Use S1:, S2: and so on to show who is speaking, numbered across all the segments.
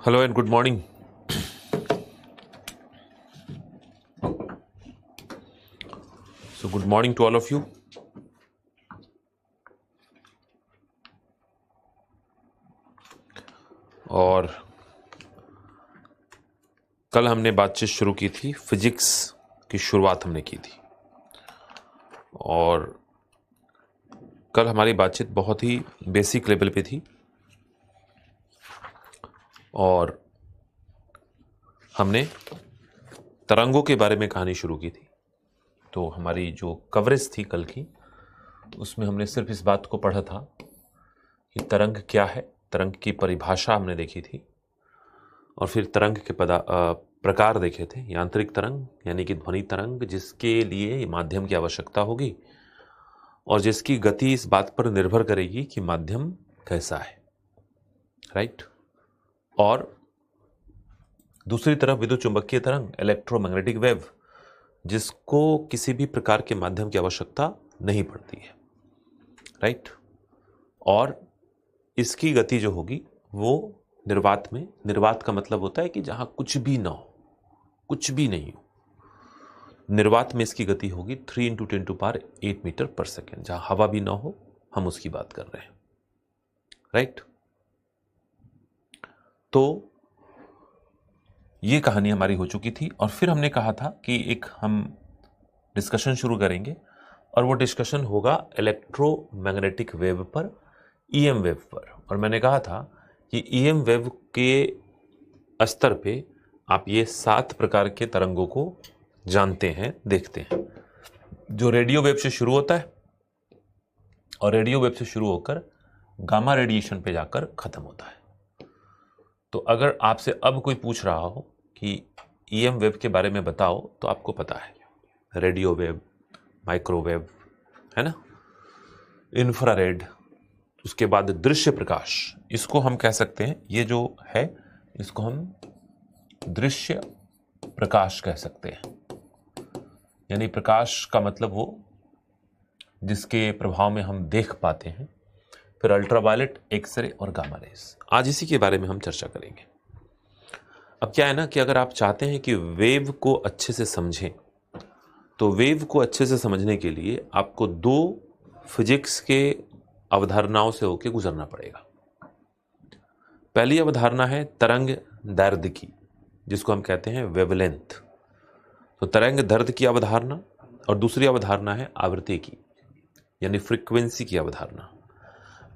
S1: Hello and good morning. So good morning to all of you. और कल हमने बातचीत शुरू की थी, फिजिक्स की शुरुआत हमने की थी और कल हमारी बातचीत बहुत ही बेसिक लेवल पे थी और हमने तरंगों के बारे में कहानी शुरू की थी। तो हमारी जो कवरेज थी कल की, उसमें हमने सिर्फ इस बात को पढ़ा था कि तरंग क्या है, तरंग की परिभाषा हमने देखी थी और फिर तरंग के प्रकार देखे थे। यांत्रिक तरंग यानी कि ध्वनि तरंग, जिसके लिए माध्यम की आवश्यकता होगी और जिसकी गति इस बात पर निर्भर करेगी कि माध्यम कैसा है, राइट। और दूसरी तरफ विद्युत चुंबकीय तरंग, इलेक्ट्रोमैग्नेटिक वेव, जिसको किसी भी प्रकार के माध्यम की आवश्यकता नहीं पड़ती है, राइट। और इसकी गति जो होगी वो निर्वात में, निर्वात का मतलब होता है कि जहां कुछ भी ना हो, कुछ भी नहीं हो, निर्वात में इसकी गति होगी 3 × 10⁸ मीटर पर सेकेंड। जहां हवा भी ना हो, हम उसकी बात कर रहे हैं, राइट। तो ये कहानी हमारी हो चुकी थी और फिर हमने कहा था कि एक हम डिस्कशन शुरू करेंगे और वो डिस्कशन होगा इलेक्ट्रोमैग्नेटिक वेव पर, ईएम वेव पर। और मैंने कहा था कि ईएम वेव के स्तर पे आप ये 7 प्रकार के तरंगों को जानते हैं, देखते हैं, जो रेडियो वेव से शुरू होता है और रेडियो वेव से शुरू होकर गामा रेडिएशन पे जाकर खत्म होता है। तो अगर आपसे अब कोई पूछ रहा हो कि ईएम वेव के बारे में बताओ, तो आपको पता है रेडियो वेव, माइक्रोवेव, है ना, इंफ्रारेड, उसके बाद दृश्य प्रकाश, इसको हम कह सकते हैं, ये जो है इसको हम दृश्य प्रकाश कह सकते हैं। यानी प्रकाश का मतलब वो जिसके प्रभाव में हम देख पाते हैं। फिर अल्ट्रावायलेट, एक्सरे और गामा रेस, आज इसी के बारे में हम चर्चा करेंगे। अब क्या है ना कि अगर आप चाहते हैं कि वेव को अच्छे से समझें, तो वेव को अच्छे से समझने के लिए आपको 2 फिजिक्स के अवधारणाओं से होकर गुजरना पड़ेगा। पहली अवधारणा है तरंग दैर्ध्य की, जिसको हम कहते हैं वेवलेंथ। तो तरंग दैर्ध्य की अवधारणा और दूसरी अवधारणा है आवृत्ति की, यानी फ्रीक्वेंसी की अवधारणा।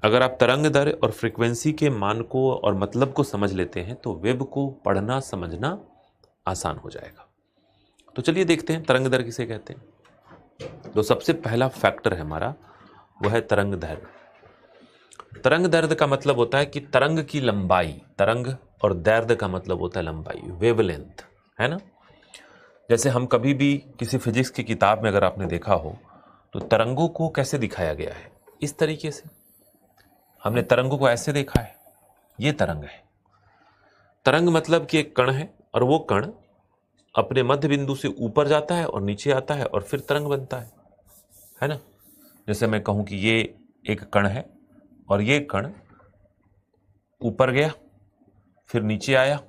S1: अगर आप तरंग दैर्ध्य और फ्रीक्वेंसी के मान को और मतलब को समझ लेते हैं तो वेव को पढ़ना समझना आसान हो जाएगा। तो चलिए देखते हैं तरंग दैर्ध्य किसे कहते हैं। तो सबसे पहला फैक्टर है हमारा, वह है तरंग दैर्ध्य। तरंग दैर्ध्य का मतलब होता है कि तरंग की लंबाई, तरंग और दैर्ध्य का मतलब होता है लंबाई, वेवलेंथ, है ना। जैसे हम कभी भी किसी फिजिक्स की किताब में अगर आपने देखा हो तो तरंगों को कैसे दिखाया गया है, इस तरीके से हमने तरंगों को ऐसे देखा है, ये तरंग है। तरंग मतलब कि एक कण है और वो कण अपने मध्य बिंदु से ऊपर जाता है और नीचे आता है और फिर तरंग बनता है ना। जैसे मैं कहूं कि ये एक कण है और ये कण ऊपर गया, फिर नीचे आया,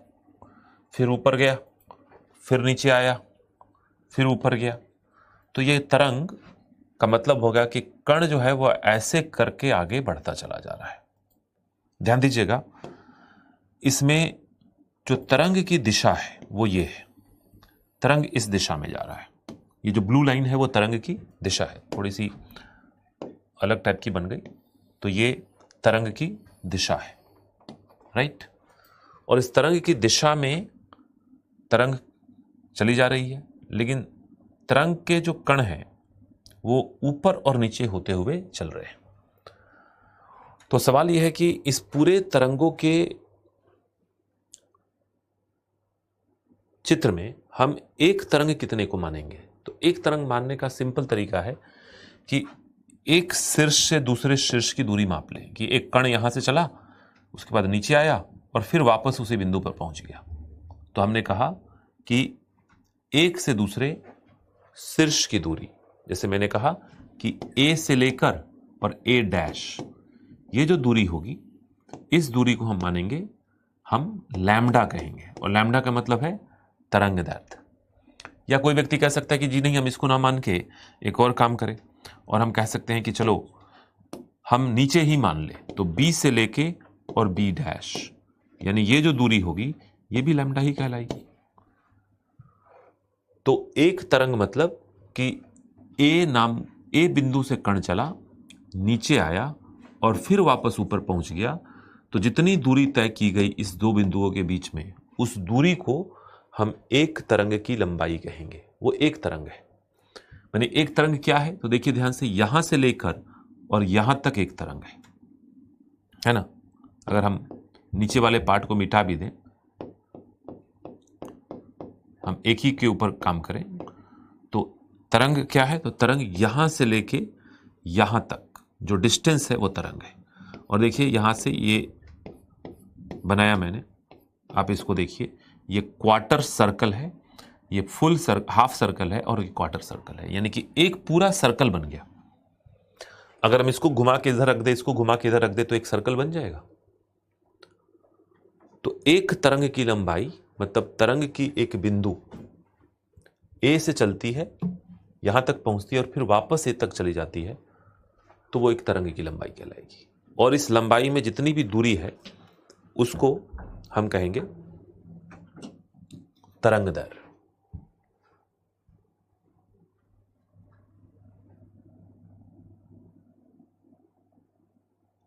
S1: फिर ऊपर गया, फिर नीचे आया, फिर ऊपर गया। तो ये तरंग का मतलब होगा कि कण जो है वो ऐसे करके आगे बढ़ता चला जा रहा है। ध्यान दीजिएगा, इसमें जो तरंग की दिशा है वो ये है, तरंग इस दिशा में जा रहा है। ये जो ब्लू लाइन है वो तरंग की दिशा है, थोड़ी सी अलग टाइप की बन गई, तो ये तरंग की दिशा है, राइट। और इस तरंग की दिशा में तरंग चली जा रही है, लेकिन तरंग के जो कण हैं वो ऊपर और नीचे होते हुए चल रहे हैं। तो सवाल यह है कि इस पूरे तरंगों के चित्र में हम एक तरंग कितने को मानेंगे। तो एक तरंग मानने का सिंपल तरीका है कि एक शीर्ष से दूसरे शीर्ष की दूरी माप लें, कि एक कण यहां से चला, उसके बाद नीचे आया और फिर वापस उसी बिंदु पर पहुंच गया। तो हमने कहा कि एक से दूसरे शीर्ष की दूरी, जैसे मैंने कहा कि ए से लेकर और ए डैश, ये जो दूरी होगी, इस दूरी को हम मानेंगे हम लैम्डा कहेंगे, और लैम्डा का मतलब है तरंग दैर्ध्य। या कोई व्यक्ति कह सकता है कि जी नहीं, हम इसको ना मान के एक और काम करें, और हम कह सकते हैं कि चलो हम नीचे ही मान ले, तो बी से लेके और बी डैश, यानी ये जो दूरी होगी ये भी लैम्डा ही कहलाएगी। तो एक तरंग मतलब कि ए बिंदु से कण चला, नीचे आया और फिर वापस ऊपर पहुंच गया, तो जितनी दूरी तय की गई इस दो बिंदुओं के बीच में, उस दूरी को हम एक तरंग की लंबाई कहेंगे। वो एक तरंग है। यानी एक तरंग क्या है, तो देखिए ध्यान से, यहां से लेकर और यहां तक एक तरंग है ना। अगर हम नीचे वाले पार्ट को मिटा भी दें, हम एक ही के ऊपर काम करें, तो तरंग क्या है, तो तरंग यहां से लेके यहां तक जो डिस्टेंस है वो तरंग है। और देखिए यहां से ये बनाया मैंने, आप इसको देखिए, ये क्वार्टर सर्कल है, ये हाफ सर्कल है, और ये क्वार्टर सर्कल है, यानी कि एक पूरा सर्कल बन गया। अगर हम इसको घुमा के इधर रख दे, इसको घुमा के इधर रख दे, तो एक सर्कल बन जाएगा। तो एक तरंग की लंबाई मतलब तरंग की एक बिंदु ए से चलती है, यहां तक पहुंचती है और फिर वापस ए तक चली जाती है, तो वो एक तरंग की लंबाई कहलाएगी। और इस लंबाई में जितनी भी दूरी है उसको हम कहेंगे तरंग दैर्ध्य।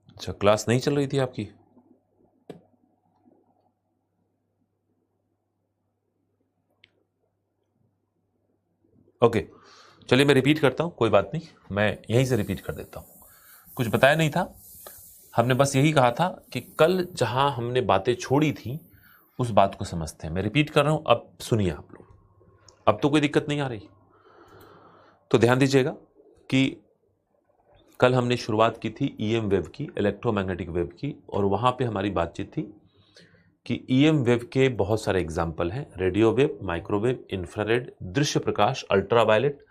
S1: अच्छा, क्लास नहीं चल रही थी आपकी? ओके, चलिए मैं रिपीट करता हूं, कोई बात नहीं, मैं यहीं से रिपीट कर देता हूं। कुछ बताया नहीं था, हमने बस यही कहा था कि कल जहां हमने बातें छोड़ी थी उस बात को समझते हैं। मैं रिपीट कर रहा हूं, अब सुनिए आप लोग, अब तो कोई दिक्कत नहीं आ रही। तो ध्यान दीजिएगा कि कल हमने शुरुआत की थी ईएम वेव की, इलेक्ट्रोमैग्नेटिक वेव की, और वहां पे हमारी बातचीत थी कि ईएम वेव के बहुत सारे एग्जाम्पल हैं, रेडियो वेव, माइक्रोवेव, इंफ्रारेड, दृश्य प्रकाश, अल्ट्रावायलेट,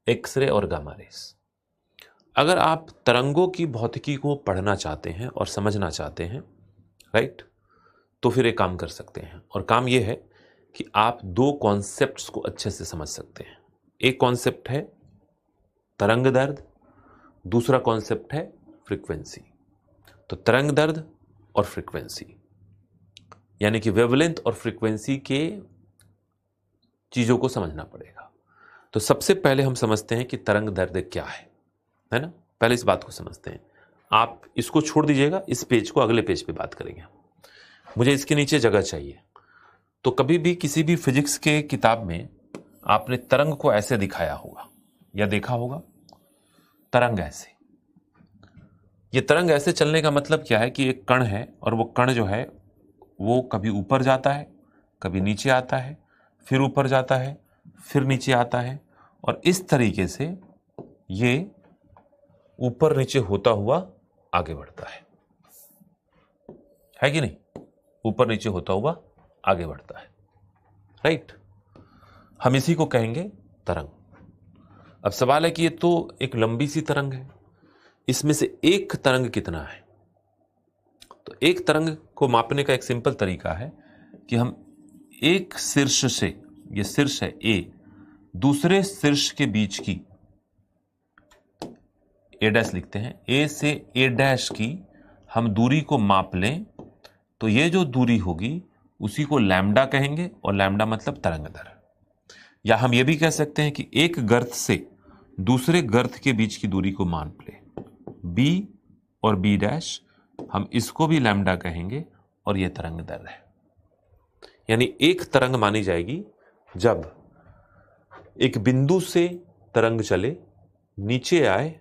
S1: एक्सरे और गामा रेस। अगर आप तरंगों की भौतिकी को पढ़ना चाहते हैं और समझना चाहते हैं, राइट, तो फिर एक काम कर सकते हैं, और काम यह है कि आप दो कॉन्सेप्ट्स को अच्छे से समझ सकते हैं। एक कॉन्सेप्ट है तरंग दैर्ध्य, दूसरा कॉन्सेप्ट है फ्रीक्वेंसी। तो तरंग दैर्ध्य और फ्रीक्वेंसी, यानी कि वेवलेंथ और फ्रीक्वेंसी के चीजों को समझना पड़ेगा। तो सबसे पहले हम समझते हैं कि तरंग दैर्ध्य क्या है ना। पहले इस बात को समझते हैं। आप इसको छोड़ दीजिएगा, इस पेज को अगले पेज पे बात करेंगे। मुझे इसके नीचे जगह चाहिए। तो कभी भी किसी भी फिजिक्स के किताब में आपने तरंग को ऐसे दिखाया होगा या देखा होगा, तरंग ऐसे। ये तरंग ऐसे चलने का मतलब क्या है कि एक कण है, और वो कण जो है वो कभी ऊपर जाता है, कभी नीचे आता है, फिर ऊपर जाता है, फिर नीचे आता है, और इस तरीके से ये ऊपर नीचे होता हुआ आगे बढ़ता है कि नहीं? ऊपर नीचे होता हुआ आगे बढ़ता है, राइट। हम इसी को कहेंगे तरंग। अब सवाल है कि ये तो एक लंबी सी तरंग है, इसमें से एक तरंग कितना है? तो एक तरंग को मापने का एक सिंपल तरीका है कि हम एक शीर्ष से, ये शीर्ष है ए, दूसरे शीर्ष के बीच की, ए डैश लिखते हैं, ए से ए डैश की हम दूरी को माप लें, तो ये जो दूरी होगी उसी को लैम्डा कहेंगे, और लैम्डा मतलब तरंग दैर्ध्य। या हम ये भी कह सकते हैं कि एक गर्त से दूसरे गर्त के बीच की दूरी को माप लें, बी और बी डैश, हम इसको भी लैम्डा कहेंगे, और यह तरंग दैर्ध्य है। यानी एक तरंग मानी जाएगी जब एक बिंदु से तरंग चले, नीचे आए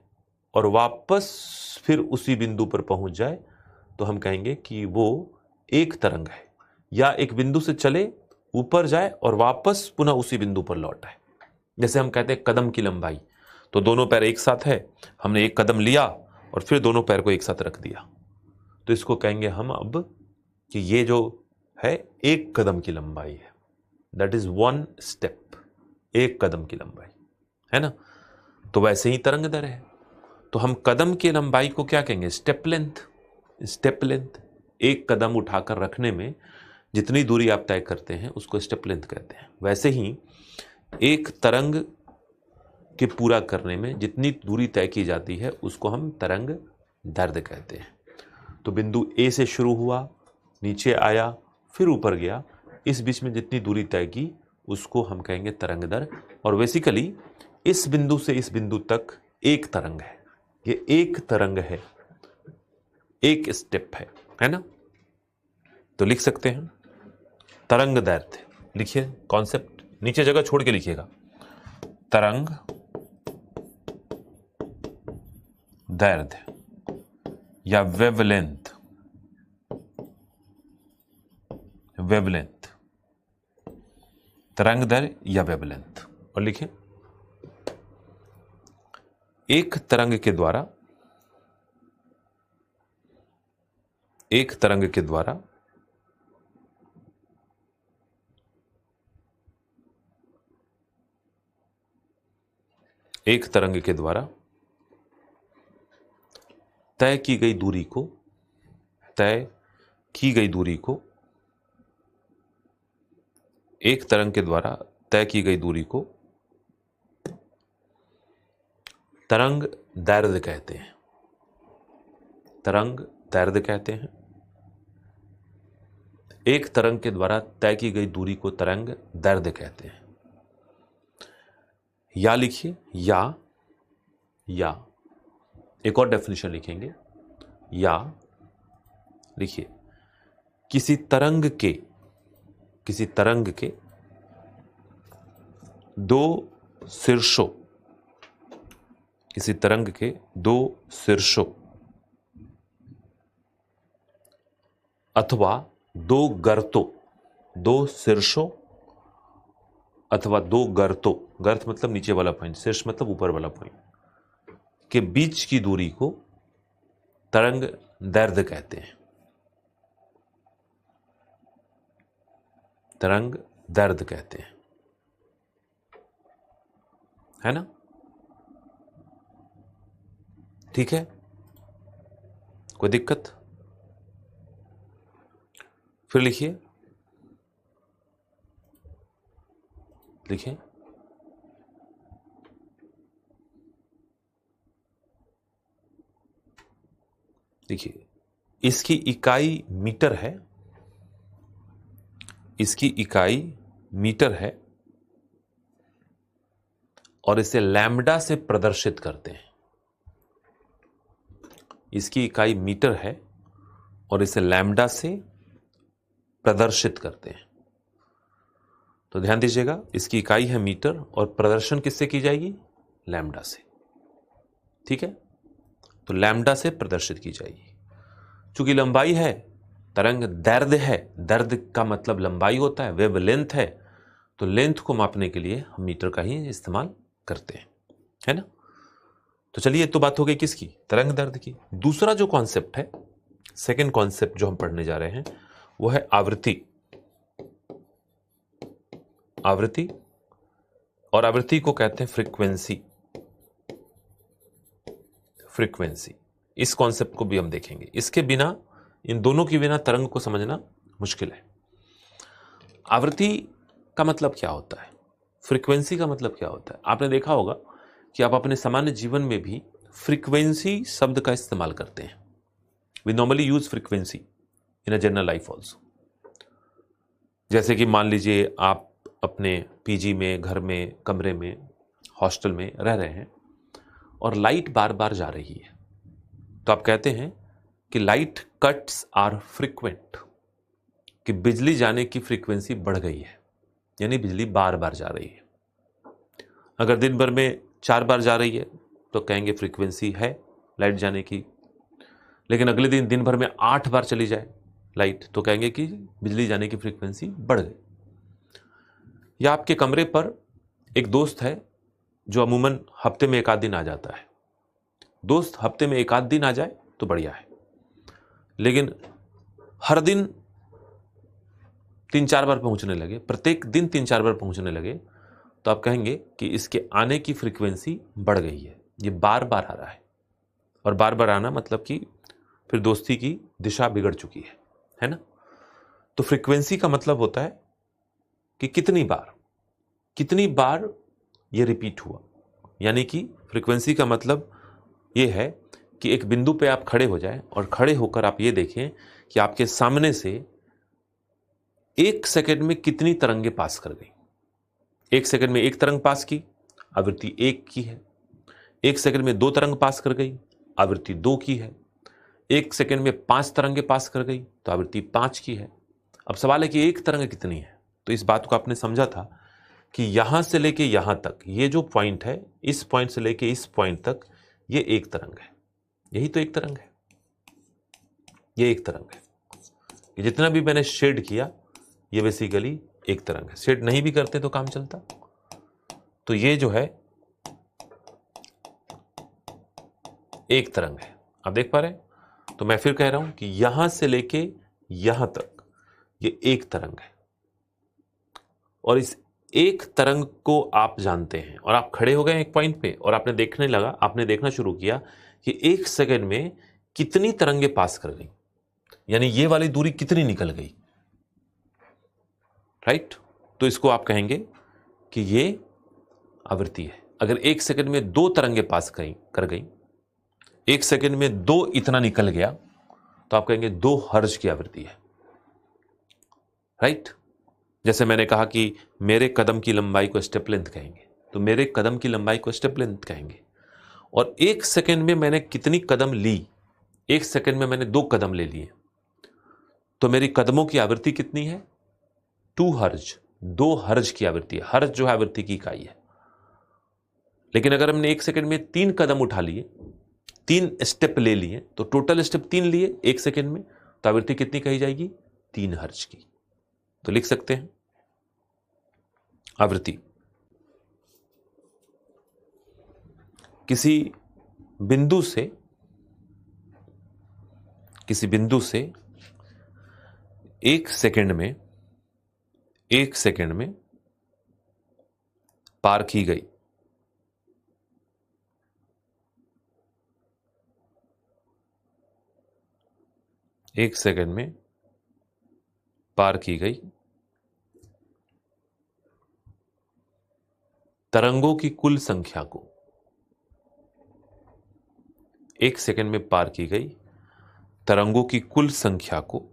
S1: और वापस फिर उसी बिंदु पर पहुंच जाए, तो हम कहेंगे कि वो एक तरंग है। या एक बिंदु से चले, ऊपर जाए और वापस पुनः उसी बिंदु पर लौट आए। जैसे हम कहते हैं कदम की लंबाई, तो दोनों पैर एक साथ है, हमने एक कदम लिया और फिर दोनों पैर को एक साथ रख दिया, तो इसको कहेंगे हम अब कि ये जो है एक कदम की लंबाई है, दैट इज वन स्टेप, एक कदम की लंबाई है ना। तो वैसे ही तरंग दैर्ध्य है। तो हम कदम की लंबाई को क्या कहेंगे? Step length. स्टेप लेंथ एक कदम उठाकर रखने में जितनी दूरी आप तय करते हैं उसको स्टेप लेंथ कहते हैं। वैसे ही एक तरंग के पूरा करने में जितनी दूरी तय की जाती है उसको हम तरंग दैर्ध्य कहते हैं। तो बिंदु ए से शुरू हुआ, नीचे आया, फिर ऊपर गया, इस बीच में जितनी दूरी तय की उसको हम कहेंगे तरंग दैर्ध्य। और बेसिकली इस बिंदु से इस बिंदु तक एक तरंग है, ये एक तरंग है, एक स्टेप है ना। तो लिख सकते हैं तरंग दैर्ध्य। लिखिए कॉन्सेप्ट, नीचे जगह छोड़ के लिखिएगा। तरंग दैर्ध्य या वेवलेंथ, वेवलेंथ, तरंग दैर्ध्य या वेवलेंथ। और लिखिए एक तरंग के द्वारा, एक तरंग के द्वारा एक तरंग के द्वारा तय की गई दूरी को, तय की गई दूरी को, एक तरंग के द्वारा तय की गई दूरी को तरंग दैर्ध्य कहते हैं, तरंग दैर्ध्य कहते हैं। एक तरंग के द्वारा तय की गई दूरी को तरंग दैर्ध्य कहते हैं। या लिखिए, या एक और डेफिनेशन लिखेंगे। या लिखिए किसी तरंग के दो शीर्षों, किसी तरंग के दो शीर्षों अथवा दो गर्तों, दो शीर्षों अथवा दो गर्तों, गर्त मतलब नीचे वाला पॉइंट, शीर्ष मतलब ऊपर वाला पॉइंट, के बीच की दूरी को तरंग दैर्ध्य कहते हैं, तरंग दैर्ध्य कहते हैं, है ना। ठीक है, कोई दिक्कत? फिर लिखिए, लिखिए देखिए इसकी इकाई मीटर है, इसकी इकाई मीटर है और इसे लैम्ब्डा से प्रदर्शित करते हैं। इसकी इकाई मीटर है और इसे लैम्ब्डा से प्रदर्शित करते हैं। तो ध्यान दीजिएगा, इसकी इकाई है मीटर और प्रदर्शन किससे की जाएगी? लैम्ब्डा से। ठीक है, तो लैम्ब्डा से प्रदर्शित की जाएगी। चूंकि लंबाई है, तरंग दैर्ध्य है, दैर्ध्य का मतलब लंबाई होता है, वेव लेंथ है, तो लेंथ को मापने के लिए हम मीटर का ही इस्तेमाल करते हैं, है ना। तो चलिए, तो बात हो गई किसकी? तरंग दैर्ध्य की। दूसरा जो कॉन्सेप्ट है, सेकेंड कॉन्सेप्ट जो हम पढ़ने जा रहे हैं वो है आवृत्ति। आवृत्ति, और आवृत्ति को कहते हैं फ्रीक्वेंसी। फ्रीक्वेंसी, इस कॉन्सेप्ट को भी हम देखेंगे। इसके बिना, इन दोनों के बिना तरंग को समझना मुश्किल है। आवृत्ति का मतलब क्या होता है, फ्रीक्वेंसी का मतलब क्या होता है? आपने देखा होगा कि आप अपने सामान्य जीवन में भी फ्रीक्वेंसी शब्द का इस्तेमाल करते हैं। We normally use frequency in a general life also. जैसे कि मान लीजिए आप अपने पीजी में, घर में, कमरे में, हॉस्टल में रह रहे हैं और लाइट बार बार जा रही है, तो आप कहते हैं कि लाइट कट्स आर फ्रीक्वेंट, कि बिजली जाने की फ्रीक्वेंसी बढ़ गई है, यानी बिजली बार बार जा रही है। अगर दिन भर में 4 बार जा रही है तो कहेंगे फ्रीक्वेंसी है लाइट जाने की। लेकिन अगले दिन दिन भर में 8 बार चली जाए लाइट तो कहेंगे कि बिजली जाने की फ्रीक्वेंसी बढ़ गई। या आपके कमरे पर एक दोस्त है जो अमूमन हफ्ते में 1 आध दिन आ जाता है। दोस्त हफ्ते में 1 आध दिन आ जाए तो बढ़िया है, लेकिन हर दिन 3-4 बार पहुंचने लगे, प्रत्येक दिन 3-4 बार पहुंचने लगे, तो आप कहेंगे कि इसके आने की फ्रीक्वेंसी बढ़ गई है, ये बार बार आ रहा है। और बार बार आना मतलब कि फिर दोस्ती की दिशा बिगड़ चुकी है, है ना। तो फ्रीक्वेंसी का मतलब होता है कि कितनी बार ये रिपीट हुआ। यानी कि फ्रीक्वेंसी का मतलब ये है कि एक बिंदु पे आप खड़े हो जाएं और खड़े होकर आप ये देखें कि आपके सामने से 1 सेकंड में कितनी तरंगें पास कर गई। 1 सेकंड में 1 तरंग पास की, आवृत्ति 1 की है। 1 सेकंड में 2 तरंग पास कर गई, आवृत्ति 2 की है। 1 सेकंड में 5 तरंगें पास कर गई तो आवृत्ति 5 की है। अब सवाल है कि एक तरंग कितनी है। तो इस बात को आपने समझा था कि यहां से लेके यहां तक, ये जो पॉइंट है, इस पॉइंट से लेके इस पॉइंट तक, ये एक तरंग है। यही तो एक तरंग है, ये एक तरंग है। ये जितना भी मैंने शेड किया ये बेसिकली एक तरंग है। शेड नहीं भी करते तो काम चलता। तो ये जो है एक तरंग है, आप देख पा रहे हैं। तो मैं फिर कह रहा हूं कि यहां से लेके यहां तक ये एक तरंग है। और इस एक तरंग को आप जानते हैं और आप खड़े हो गए एक पॉइंट पे और आपने देखना शुरू किया कि 1 सेकंड में कितनी तरंगें पास कर गई, यानी ये वाली दूरी कितनी निकल गई, राइट। तो इसको आप कहेंगे कि ये आवृत्ति है। अगर 1 सेकंड में 2 तरंगें पास कर गई, 1 सेकंड में 2 इतना निकल गया, तो आप कहेंगे 2 हर्ट्ज की आवृत्ति है, राइट। जैसे मैंने कहा कि मेरे कदम की लंबाई को स्टेप लेंथ कहेंगे, तो मेरे कदम की लंबाई को स्टेप लेंथ कहेंगे। और 1 सेकंड में मैंने कितनी कदम ली, 1 सेकंड में मैंने 2 कदम ले लिए, तो मेरी कदमों की आवृत्ति कितनी है, 2 हर्ज, 2 हर्ज की आवृत्ति है। हर्ज जो है आवृत्ति की इकाई है। लेकिन अगर हमने 1 सेकंड में 3 कदम उठा लिए, 3 स्टेप ले लिए, तो टोटल स्टेप 3 लिए 1 सेकंड में, तो आवृत्ति कितनी कही जाएगी, 3 हर्ज की। तो लिख सकते हैं आवृत्ति किसी बिंदु से 1 सेकंड में पार की गई एक सेकंड में पार की गई तरंगों की कुल संख्या को, 1 सेकंड में पार की गई तरंगों की कुल संख्या को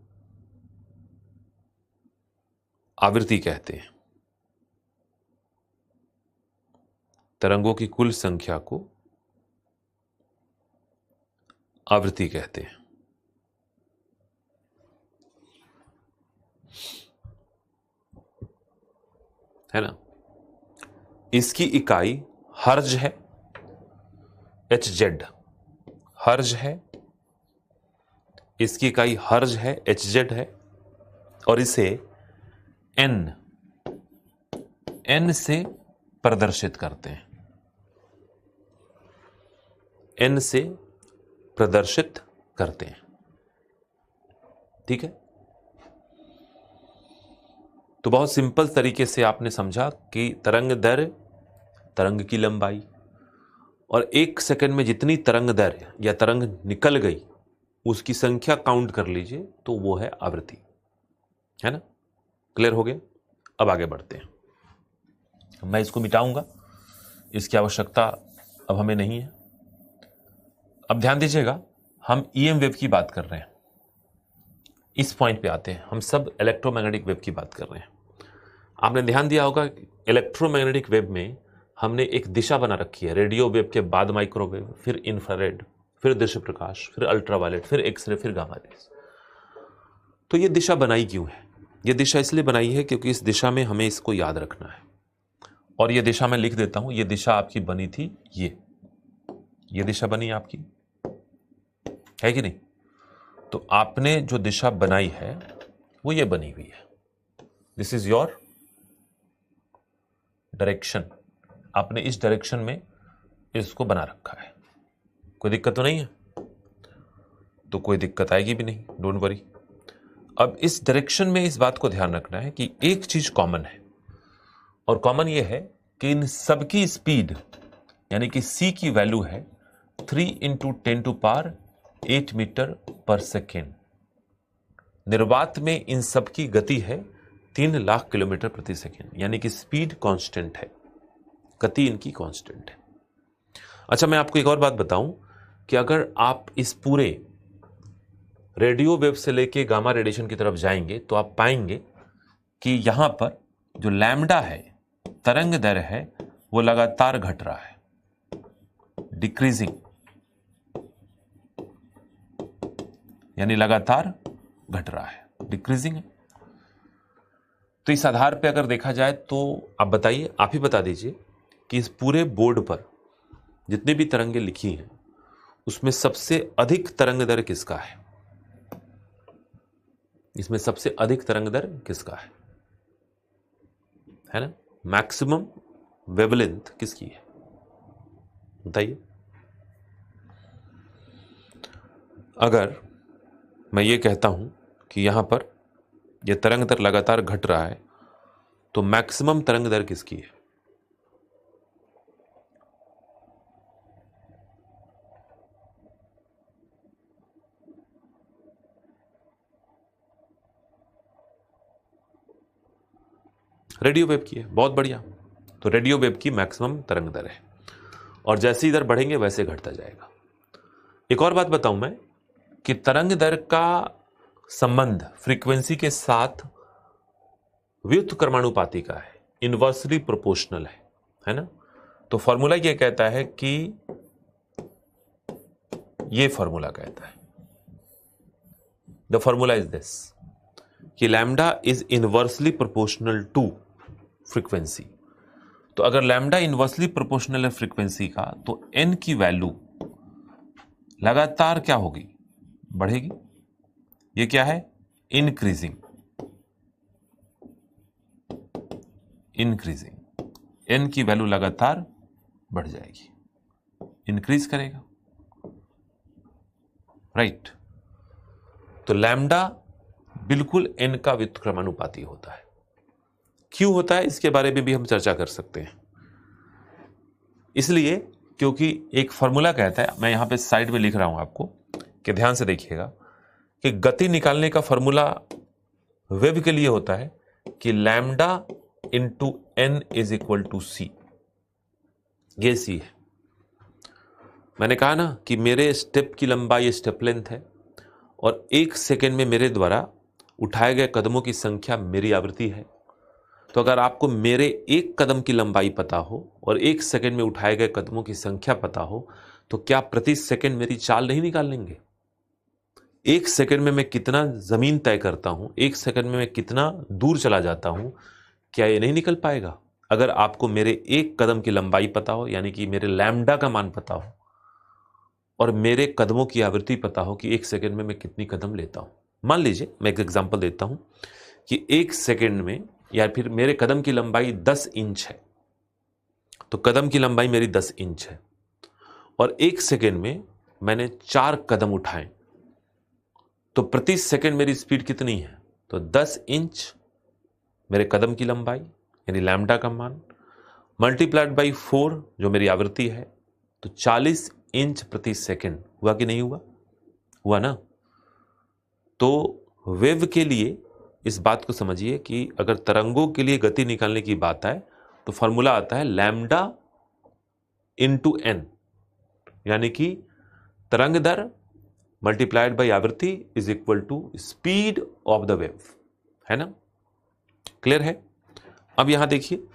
S1: आवृत्ति कहते हैं। तरंगों की कुल संख्या को आवृत्ति कहते हैं, है ना। इसकी इकाई हर्ज है, HZ हर्ज है। इसकी इकाई हर्ज है, HZ है। और इसे n से प्रदर्शित करते हैं, n से प्रदर्शित करते हैं, ठीक है। तो बहुत सिंपल तरीके से आपने समझा कि तरंग दर, तरंग की लंबाई, और 1 सेकंड में जितनी तरंग दर या तरंग निकल गई उसकी संख्या काउंट कर लीजिए, तो वो है आवृत्ति, है ना। क्लियर हो गया। अब आगे बढ़ते हैं। मैं इसको मिटाऊंगा, इसकी आवश्यकता अब हमें नहीं है। अब ध्यान दीजिएगा, हम EM वेव की बात कर रहे हैं। इस पॉइंट पे आते हैं, हम सब इलेक्ट्रोमैग्नेटिक वेव की बात कर रहे हैं। आपने ध्यान दिया होगा इलेक्ट्रोमैग्नेटिक वेव में हमने एक दिशा बना रखी है। रेडियो वेव के बाद माइक्रोवेव, फिर इंफ्रारेड, फिर दृश्य प्रकाश, फिर अल्ट्रावायलेट, फिर एक्सरे, फिर गामा रेज। तो ये दिशा बनाई क्यों है? ये दिशा इसलिए बनाई है क्योंकि इस दिशा में हमें इसको याद रखना है। और ये दिशा मैं लिख देता हूं, ये दिशा आपकी बनी थी, ये दिशा बनी आपकी, है कि नहीं। तो आपने जो दिशा बनाई है वो ये बनी हुई है। This is your direction. आपने इस डायरेक्शन में इसको बना रखा है। कोई दिक्कत तो नहीं है? तो कोई दिक्कत आएगी भी नहीं, डोंट वरी। अब इस डायरेक्शन में इस बात को ध्यान रखना है कि एक चीज कॉमन है, और कॉमन ये है कि इन सबकी स्पीड यानी कि c की वैल्यू है 3 × 10⁸ मीटर पर सेकेंड। निर्वात में इन सब की गति है 3 लाख किलोमीटर प्रति सेकेंड, यानी कि स्पीड कांस्टेंट है, गति इनकी कांस्टेंट है। अच्छा, मैं आपको एक और बात बताऊं कि अगर आप इस पूरे रेडियो वेव से लेके गामा रेडिएशन की तरफ जाएंगे तो आप पाएंगे कि यहां पर जो लैम्डा है, तरंग दर है, वो लगातार घट रहा है, डिक्रीजिंग, यानी लगातार घट रहा है, डिक्रीजिंग है। तो इस आधार पे अगर देखा जाए तो आप बताइए, आप ही बता दीजिए कि इस पूरे बोर्ड पर जितनी भी तरंगें लिखी हैं उसमें सबसे अधिक तरंग दर किसका है? इसमें सबसे अधिक तरंग दर किसका है ना? मैक्सिमम वेवलेंथ किसकी है, बताइए। अगर मैं ये कहता हूं कि यहां पर यह तरंग दर लगातार घट रहा है तो मैक्सिमम तरंग दर किसकी है? रेडियो वेव की है। बहुत बढ़िया। तो रेडियो वेव की मैक्सिमम तरंग दर है और जैसे इधर बढ़ेंगे वैसे घटता जाएगा। एक और बात बताऊं मैं कि तरंग दर का संबंध फ्रीक्वेंसी के साथ व्युत्क्रमानुपाती का है, इनवर्सली प्रोपोर्शनल है ना? तो फॉर्मूला ये कहता है कि ये फॉर्मूला कहता है, द फॉर्मूला इज दिस, कि lambda is inversely proportional to frequency. तो अगर लैम्डा इनवर्सली प्रोपोर्शनल है फ्रीक्वेंसी का तो एन की वैल्यू लगातार क्या होगी? बढ़ेगी। ये क्या है? इंक्रीजिंग, इंक्रीजिंग, एन की वैल्यू लगातार बढ़ जाएगी, इंक्रीज करेगा, राइट। तो लैम्डा बिल्कुल एन का व्युत्क्रमानुपाती होता है। क्यों होता है इसके बारे में भी हम चर्चा कर सकते हैं। इसलिए क्योंकि एक फॉर्मूला कहता है, मैं यहां पे साइड में लिख रहा हूं आपको कि ध्यान से देखिएगा, कि गति निकालने का फॉर्मूला वेव के लिए होता है कि lambda into N is equal to C. ये सी है। मैंने कहा ना कि मेरे स्टेप की लंबाई स्टेप लेंथ है और 1 सेकेंड में मेरे द्वारा उठाए गए कदमों की संख्या मेरी आवृत्ति है। तो अगर आपको मेरे 1 कदम की लंबाई पता हो और 1 सेकेंड में उठाए गए कदमों की संख्या पता हो तो क्या प्रति सेकेंड मेरी चाल नहीं निकाल लेंगे? 1 सेकेंड में मैं कितना जमीन तय करता हूं, 1 सेकेंड में मैं कितना दूर चला जाता हूं, क्या ये नहीं निकल पाएगा? अगर आपको मेरे 1 कदम की लंबाई पता हो, यानी कि मेरे लैम्डा का मान पता हो, और मेरे कदमों की आवृत्ति पता हो कि 1 सेकेंड में मैं कितनी कदम लेता हूं। मान लीजिए मैं एक एग्जांपल देता हूं कि 1 सेकेंड में, या फिर मेरे कदम की लंबाई 10 इंच है, तो कदम की लंबाई मेरी 10 इंच है और 1 सेकेंड में मैंने 4 कदम उठाए, तो प्रति सेकेंड मेरी स्पीड कितनी है? तो 10 इंच मेरे कदम की लंबाई यानी लैम्डा का मान मल्टीप्लाइड बाई 4 जो मेरी आवृत्ति है, तो 40 इंच प्रति सेकेंड। हुआ कि नहीं हुआ? हुआ ना? तो वेव के लिए इस बात को समझिए कि अगर तरंगों के लिए गति निकालने की बात आए तो फॉर्मूला आता है लैम्डा इंटू एन, यानी कि तरंग दर मल्टीप्लाइड बाई आवृत्ति is equal to speed of the wave, है ना? क्लियर है? अब यहां देखिए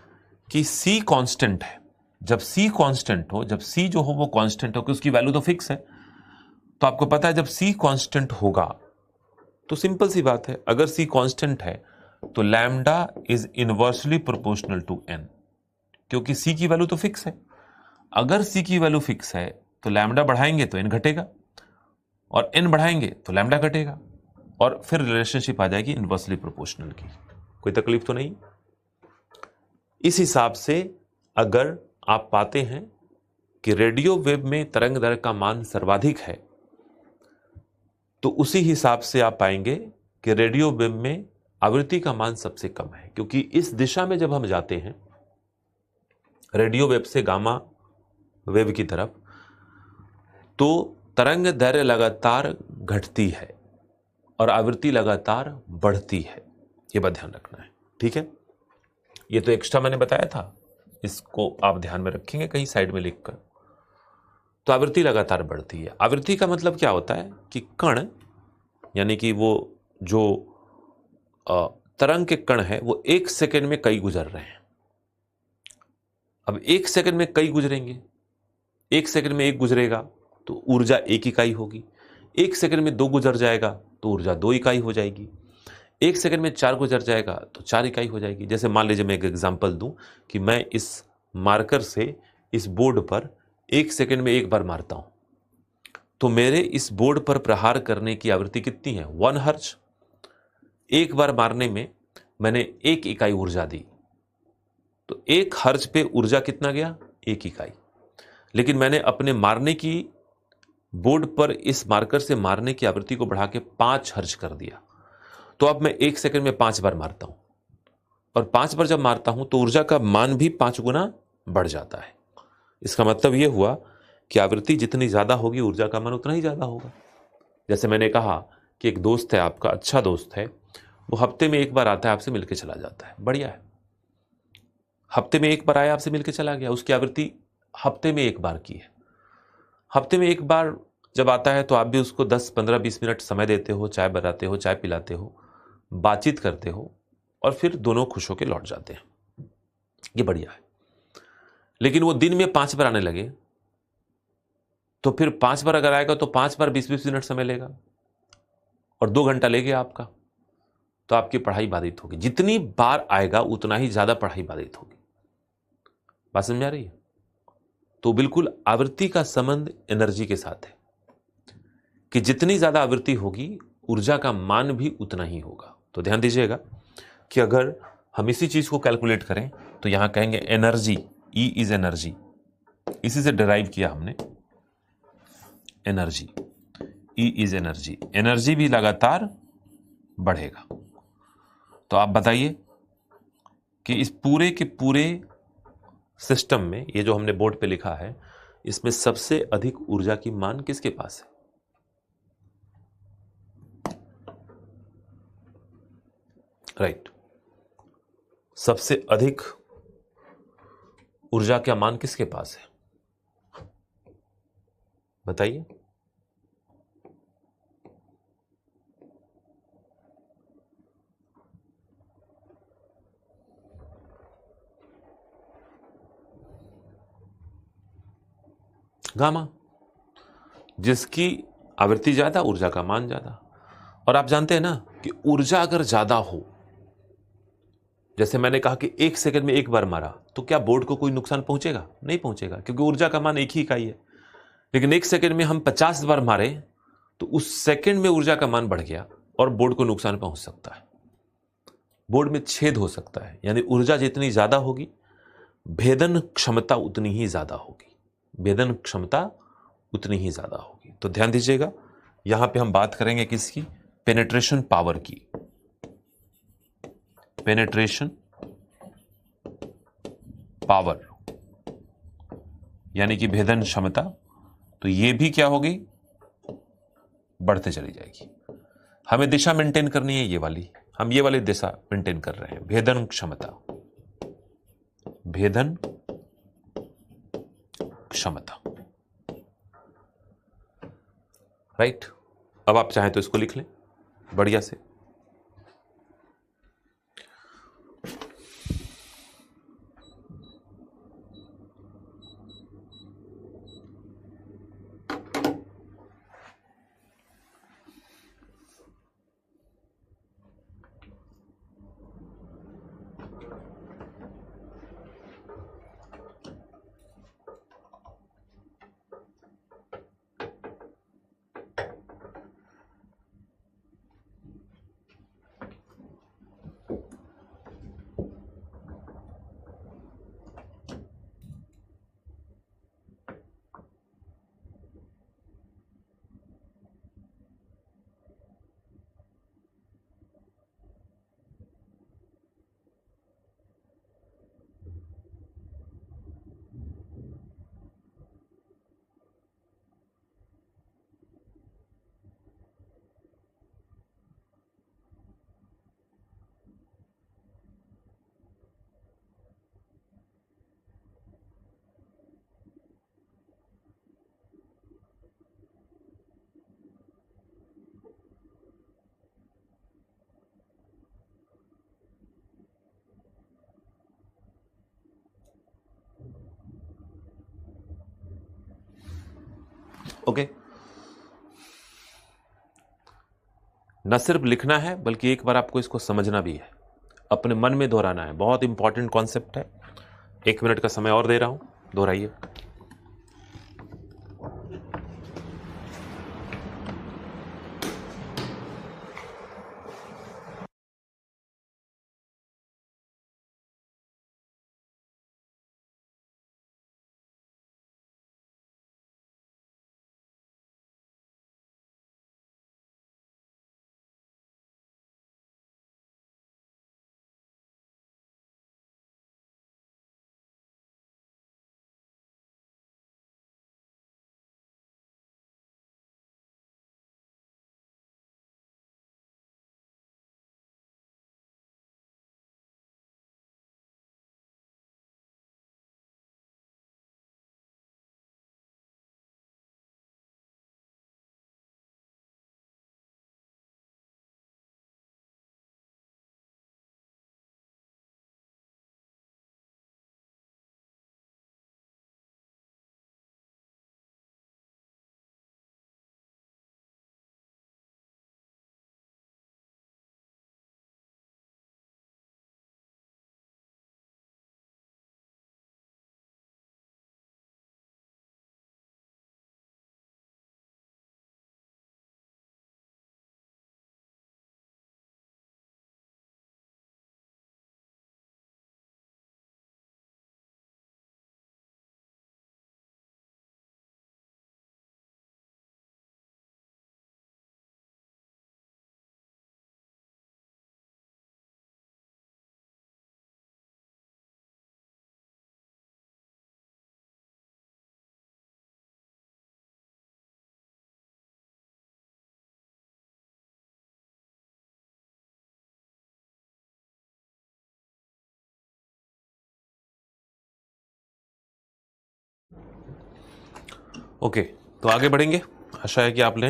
S1: कि C कांस्टेंट है। जब C कांस्टेंट हो, जब C जो हो वो कांस्टेंट हो, कि उसकी वैल्यू तो फिक्स है, तो आपको पता है जब C कांस्टेंट होगा तो सिंपल सी बात है, अगर C कांस्टेंट है तो lambda is inversely proportional to n, क्योंकि C की वैल्यू तो फिक्स है। अगर C की वैल्यू फिक्स है तो लैम्डा बढ़ाएंगे तो n घटेगा और n बढ़ाएंगे तो लैम्डा घटेगा और फिर रिलेशनशिप आ जाएगी इनवर्सली प्रोपोर्शनल की। कोई तकलीफ तो नहीं? इस हिसाब से अगर आप पाते हैं कि रेडियो वेव में तरंग दर का मान सर्वाधिक है तो उसी हिसाब से आप पाएंगे कि रेडियो वेव में आवृत्ति का मान सबसे कम है, क्योंकि इस दिशा में जब हम जाते हैं रेडियो वेव से गामा वेव की तरफ तो तरंग दर लगातार घटती है और आवृत्ति लगातार बढ़ती है, ये बात ध्यान रखना है। ठीक है, ये तो एक्स्ट्रा मैंने बताया था, इसको आप ध्यान में रखेंगे कहीं साइड में लिखकर। तो आवृत्ति लगातार बढ़ती है। आवृत्ति का मतलब क्या होता है कि कण, यानी कि वो जो तरंग के कण है वो 1 सेकंड में कई गुजर रहे हैं। अब 1 सेकंड में कई गुजरेंगे, 1 सेकंड में एक गुजरेगा तो ऊर्जा 1 इकाई होगी, 1 सेकंड में 2 गुजर जाएगा तो ऊर्जा 2 इकाई हो जाएगी, 1 सेकंड में 4 गुजर जाएगा तो 4 इकाई हो जाएगी। जैसे मान लीजिए मैं एक एग्जांपल दूं कि मैं इस मार्कर से इस बोर्ड पर 1 सेकंड में एक बार मारता हूं, तो मेरे इस बोर्ड पर प्रहार करने की आवृत्ति कितनी है? 1 हर्ट्ज। एक बार मारने में मैंने 1 इकाई ऊर्जा दी, तो 1 हर्ट्ज पे ऊर्जा कितना गया? 1 इकाई। लेकिन मैंने अपने मारने की बोर्ड पर इस मार्कर से मारने की आवृत्ति को बढ़ा के 5 हर्ट्ज कर दिया, तो अब मैं 1 सेकंड में 5 बार मारता हूं, और 5 बार जब मारता हूं तो ऊर्जा का मान भी 5 गुना बढ़ जाता है। इसका मतलब यह हुआ कि आवृत्ति जितनी ज्यादा होगी ऊर्जा का मान उतना ही ज्यादा होगा। जैसे मैंने कहा कि एक दोस्त है आपका, अच्छा दोस्त है, वो हफ्ते में एक बार आता है, आपसे मिलके चला जाता है, बढ़िया है। हफ्ते में एक बार आया, आपसे मिलके चला गया, उसकी आवृत्ति हफ्ते में एक बार की है। हफ्ते में एक बार जब आता है तो आप भी उसको 10, 15, 20 मिनट समय देते हो, चाय बनाते हो, चाय पिलाते हो, बातचीत करते हो, और फिर दोनों खुश होकर लौट जाते हैं, ये बढ़िया है। लेकिन वो दिन में 5 बार आने लगे, तो फिर 5 बार अगर आएगा तो 5 बार 20-20 मिनट समय लेगा, और 2 घंटा ले गया आपका, तो आपकी पढ़ाई बाधित होगी। जितनी बार आएगा उतना ही ज्यादा पढ़ाई बाधित होगी। बात समझ आ रही है? तो बिल्कुल आवृत्ति का संबंध एनर्जी के साथ है कि जितनी ज्यादा आवृत्ति होगी ऊर्जा का मान भी उतना ही होगा। तो ध्यान दीजिएगा कि अगर हम इसी चीज को कैलकुलेट करें तो यहां कहेंगे एनर्जी, ई इज एनर्जी, इसी से डिराइव किया हमने energy, E is energy, energy भी लगातार बढ़ेगा। तो आप बताइए कि इस पूरे के पूरे सिस्टम में, ये जो हमने बोर्ड पे लिखा है, इसमें सबसे अधिक ऊर्जा की मान किसके पास है? राइट, सबसे अधिक ऊर्जा का मान किसके पास है? बताइए। गामा, जिसकी आवृत्ति ज्यादा ऊर्जा का मान ज्यादा। और आप जानते हैं ना कि ऊर्जा अगर ज्यादा हो, जैसे मैंने कहा कि 1 सेकंड में एक बार मारा, तो क्या बोर्ड को कोई नुकसान पहुंचेगा? नहीं पहुंचेगा, क्योंकि ऊर्जा का मान 1 ही इकाई है। लेकिन 1 सेकंड में हम 50 बार मारे तो उस सेकंड में ऊर्जा का मान बढ़ गया और बोर्ड को नुकसान पहुंच सकता है, बोर्ड में छेद हो सकता है। यानी ऊर्जा जितनी ज्यादा होगी भेदन क्षमता उतनी ही ज्यादा होगी, भेदन क्षमता उतनी ही ज्यादा होगी। तो ध्यान दीजिएगा, यहां पे हम बात करेंगे किसकी? पेनेट्रेशन पावर की, पेनेट्रेशन पावर यानी कि भेदन क्षमता। तो ये भी क्या होगी? बढ़ते चली जाएगी। हमें दिशा मेंटेन करनी है, ये वाली, हम ये वाली दिशा मेंटेन कर रहे हैं, भेदन क्षमता, भेदन क्षमता। राइट, अब आप चाहें तो इसको लिख लें बढ़िया से। ओके, न सिर्फ लिखना है बल्कि एक बार आपको इसको समझना भी है, अपने मन में दोहराना है। बहुत इंपॉर्टेंट कॉन्सेप्ट है। 1 मिनट का समय और दे रहा हूं, दोहराइए। ओके, तो आगे बढ़ेंगे। आशा है कि आपने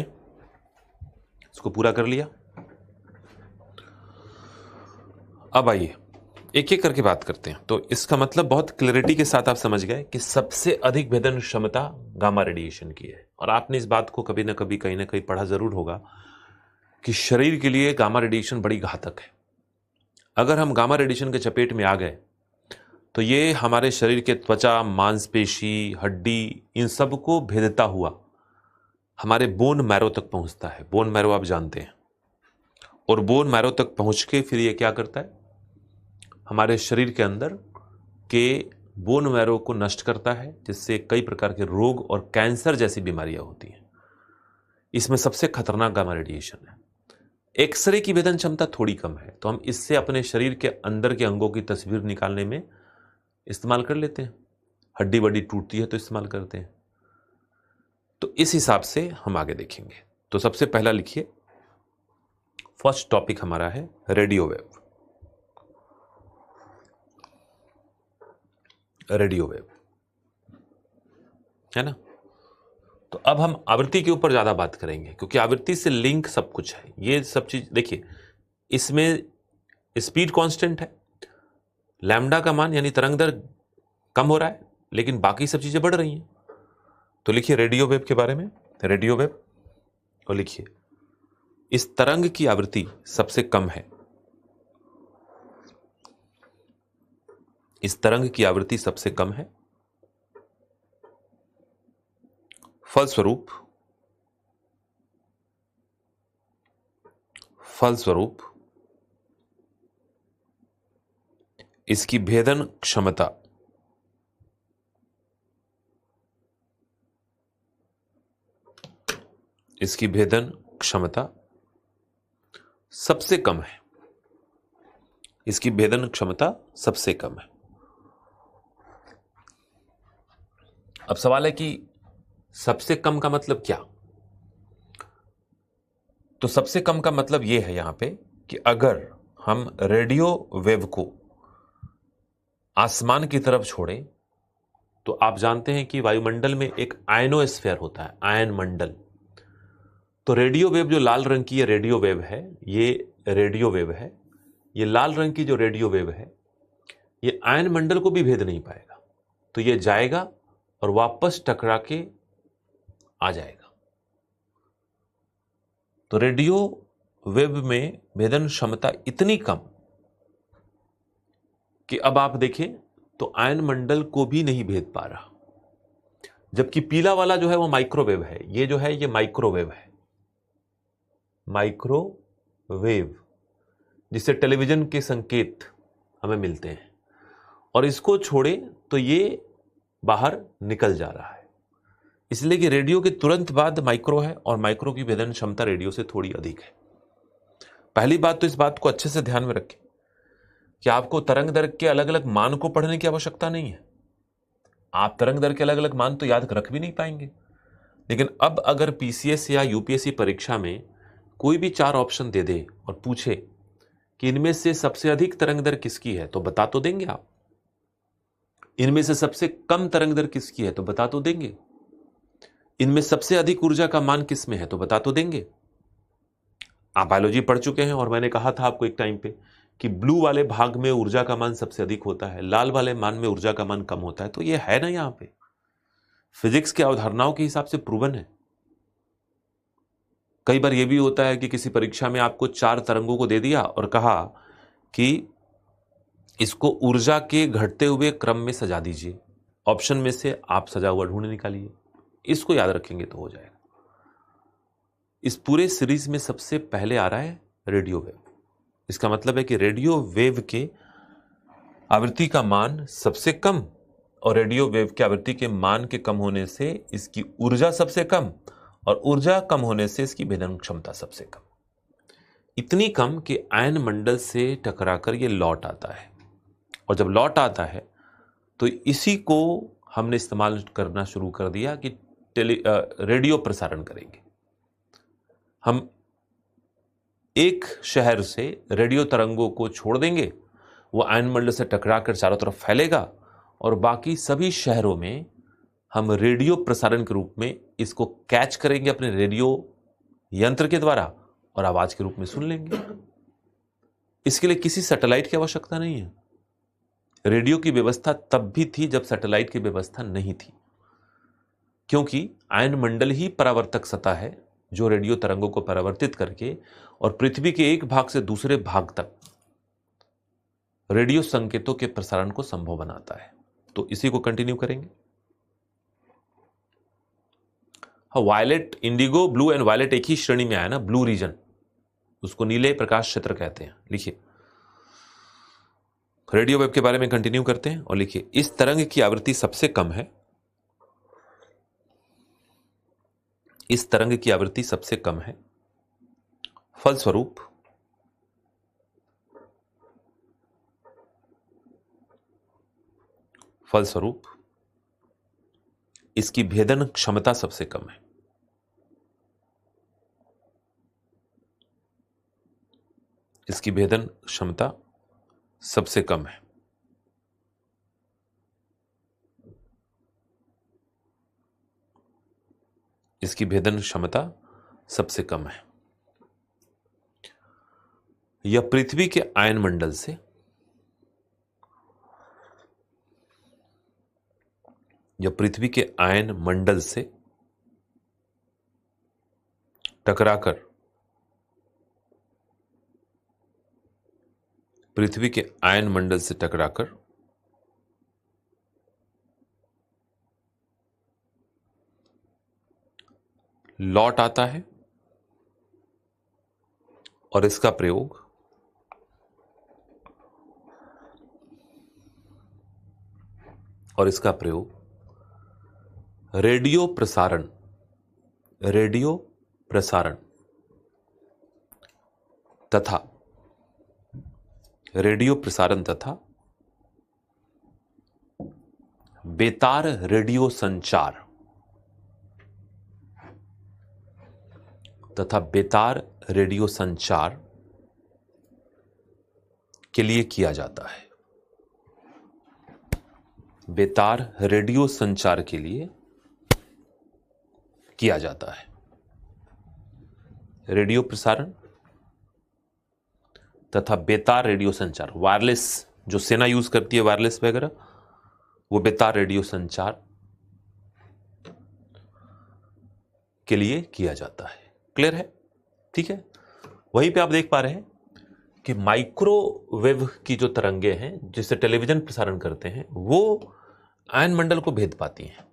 S1: इसको पूरा कर लिया। अब आइए एक एक करके बात करते हैं। तो इसका मतलब बहुत क्लैरिटी के साथ आप समझ गए कि सबसे अधिक भेदन क्षमता गामा रेडिएशन की है। और आपने इस बात को कभी ना कभी कहीं ना कहीं पढ़ा जरूर होगा कि शरीर के लिए गामा रेडिएशन बड़ी घातक है। अगर हम गामा रेडिएशन के चपेट में आ गए तो ये हमारे शरीर के त्वचा, मांसपेशी, हड्डी, इन सब को भेदता हुआ हमारे बोन मैरो तक पहुंचता है। बोन मैरो आप जानते हैं। और बोन मैरो तक पहुंच के फिर ये क्या करता है, हमारे शरीर के अंदर के बोन मैरो को नष्ट करता है, जिससे कई प्रकार के रोग और कैंसर जैसी बीमारियां होती हैं। इसमें सबसे खतरनाक गामा रेडिएशन है। एक्सरे की भेदन क्षमता थोड़ी कम है, तो हम इससे अपने शरीर के अंदर के अंगों की तस्वीर निकालने में इस्तेमाल कर लेते हैं। हड्डी बड्डी टूटती है तो इस्तेमाल करते हैं। तो इस हिसाब से हम आगे देखेंगे। तो सबसे पहला लिखिए, फर्स्ट टॉपिक हमारा है रेडियो वेव। रेडियो वेव है ना। तो अब हम आवृत्ति के ऊपर ज्यादा बात करेंगे, क्योंकि आवृत्ति से लिंक सब कुछ है। ये सब चीज देखिए, इसमें स्पीड कांस्टेंट है, लैम्डा का मान यानी तरंग दर कम हो रहा है, लेकिन बाकी सब चीजें बढ़ रही हैं। तो लिखिए रेडियो वेव के बारे में, रेडियो वेव, और लिखिए इस तरंग की आवृत्ति सबसे कम है। इस तरंग की आवृत्ति सबसे कम है। फलस्वरूप इसकी भेदन क्षमता सबसे कम है। इसकी भेदन क्षमता सबसे कम है। अब सवाल है कि सबसे कम का मतलब क्या। तो सबसे कम का मतलब यह है यहां पे कि अगर हम रेडियो वेव को आसमान की तरफ छोड़ें, तो आप जानते हैं कि वायुमंडल में एक आयनोस्फीयर होता है, आयन मंडल। तो रेडियो वेव जो लाल रंग की ये रेडियो वेव है, ये रेडियो वेव है, ये लाल रंग की जो रेडियो वेव है, ये आयन मंडल को भी भेद नहीं पाएगा। तो ये जाएगा और वापस टकरा के आ जाएगा। तो रेडियो वेव में भेदन क्षमता इतनी कम कि अब आप देखें तो आयन मंडल को भी नहीं भेद पा रहा, जबकि पीला वाला जो है वो माइक्रोवेव है। ये जो है ये माइक्रोवेव है, माइक्रोवेव, जिससे टेलीविजन के संकेत हमें मिलते हैं, और इसको छोड़े तो ये बाहर निकल जा रहा है। इसलिए कि रेडियो के तुरंत बाद माइक्रो है और माइक्रो की भेदन क्षमता रेडियो से थोड़ी अधिक है। पहली बात तो इस बात को अच्छे से ध्यान में रखें कि आपको तरंग दैर्घ्य के अलग अलग मान को पढ़ने की आवश्यकता नहीं है। आप तरंग दैर्घ्य के अलग अलग मान तो याद रख भी नहीं पाएंगे। लेकिन अब अगर पीसीएस या यूपीएससी परीक्षा में कोई भी 4 ऑप्शन दे दे और पूछे कि इनमें से सबसे अधिक तरंग दैर्घ्य किसकी है, तो बता तो देंगे आप। इनमें से सबसे कम तरंग दैर्घ्य किसकी है, तो बता तो देंगे। इनमें सबसे अधिक ऊर्जा का मान किसमें है, तो बता तो देंगे। आप बायोलॉजी पढ़ चुके हैं और मैंने कहा था आपको एक टाइम पे कि ब्लू वाले भाग में ऊर्जा का मान सबसे अधिक होता है, लाल वाले मान में ऊर्जा का मान कम होता है। तो ये है ना, यहां पे फिजिक्स की अवधारणाओं के हिसाब से प्रूवन है। कई बार यह भी होता है कि किसी परीक्षा में आपको 4 तरंगों को दे दिया और कहा कि इसको ऊर्जा के घटते हुए क्रम में सजा दीजिए, ऑप्शन में से आप सजा हुआ ढूंढ निकालिए। इसको याद रखेंगे तो हो जाएगा। इस पूरे सीरीज में सबसे पहले आ रहा है रेडियो वेव। इसका मतलब है कि रेडियो वेव के आवृत्ति का मान सबसे कम, और रेडियो वेव के आवृत्ति के मान के कम होने से इसकी ऊर्जा सबसे कम, और ऊर्जा कम होने से इसकी भेदन क्षमता सबसे कम। इतनी कम कि आयन मंडल से टकराकर यह लौट आता है, और जब लौट आता है तो इसी को हमने इस्तेमाल करना शुरू कर दिया कि रेडियो प्रसारण करेंगे। हम एक शहर से रेडियो तरंगों को छोड़ देंगे, वो आयन मंडल से टकराकर चारों तरफ फैलेगा, और बाकी सभी शहरों में हम रेडियो प्रसारण के रूप में इसको कैच करेंगे अपने रेडियो यंत्र के द्वारा और आवाज के रूप में सुन लेंगे। इसके लिए किसी सैटेलाइट की आवश्यकता नहीं है। रेडियो की व्यवस्था तब भी थी जब सैटेलाइट की व्यवस्था नहीं थी, क्योंकि आयन मंडल ही परावर्तक सतह है जो रेडियो तरंगों को परावर्तित करके और पृथ्वी के एक भाग से दूसरे भाग तक रेडियो संकेतों के प्रसारण को संभव बनाता है। तो इसी को कंटिन्यू करेंगे। हाँ, violet, indigo, blue and violet एक ही श्रेणी में आया ना, ब्लू रीजन, उसको नीले प्रकाश क्षेत्र कहते हैं। लिखिए, रेडियो वेव के बारे में कंटिन्यू करते हैं और लिखिए, इस तरंग की आवृत्ति सबसे कम है, इस तरंग की आवृत्ति सबसे कम है, फलस्वरूप इसकी भेदन क्षमता सबसे कम है। इसकी भेदन क्षमता सबसे कम है। इसकी भेदन क्षमता सबसे कम है। यह पृथ्वी के आयन मंडल से टकराकर लौट आता है, और इसका प्रयोग रेडियो प्रसारण तथा बेतार रेडियो संचार के लिए किया जाता है। बेतार रेडियो संचार के लिए किया जाता है। रेडियो प्रसारण तथा बेतार रेडियो संचार, वायरलेस जो सेना यूज करती है, वायरलेस वगैरह, वो बेतार रेडियो संचार के लिए किया जाता है। क्लियर है? ठीक है, वहीं पे आप देख पा रहे हैं कि माइक्रोवेव की जो तरंगे हैं जिससे टेलीविजन प्रसारण करते हैं वो आयन मंडल को भेद पाती हैं।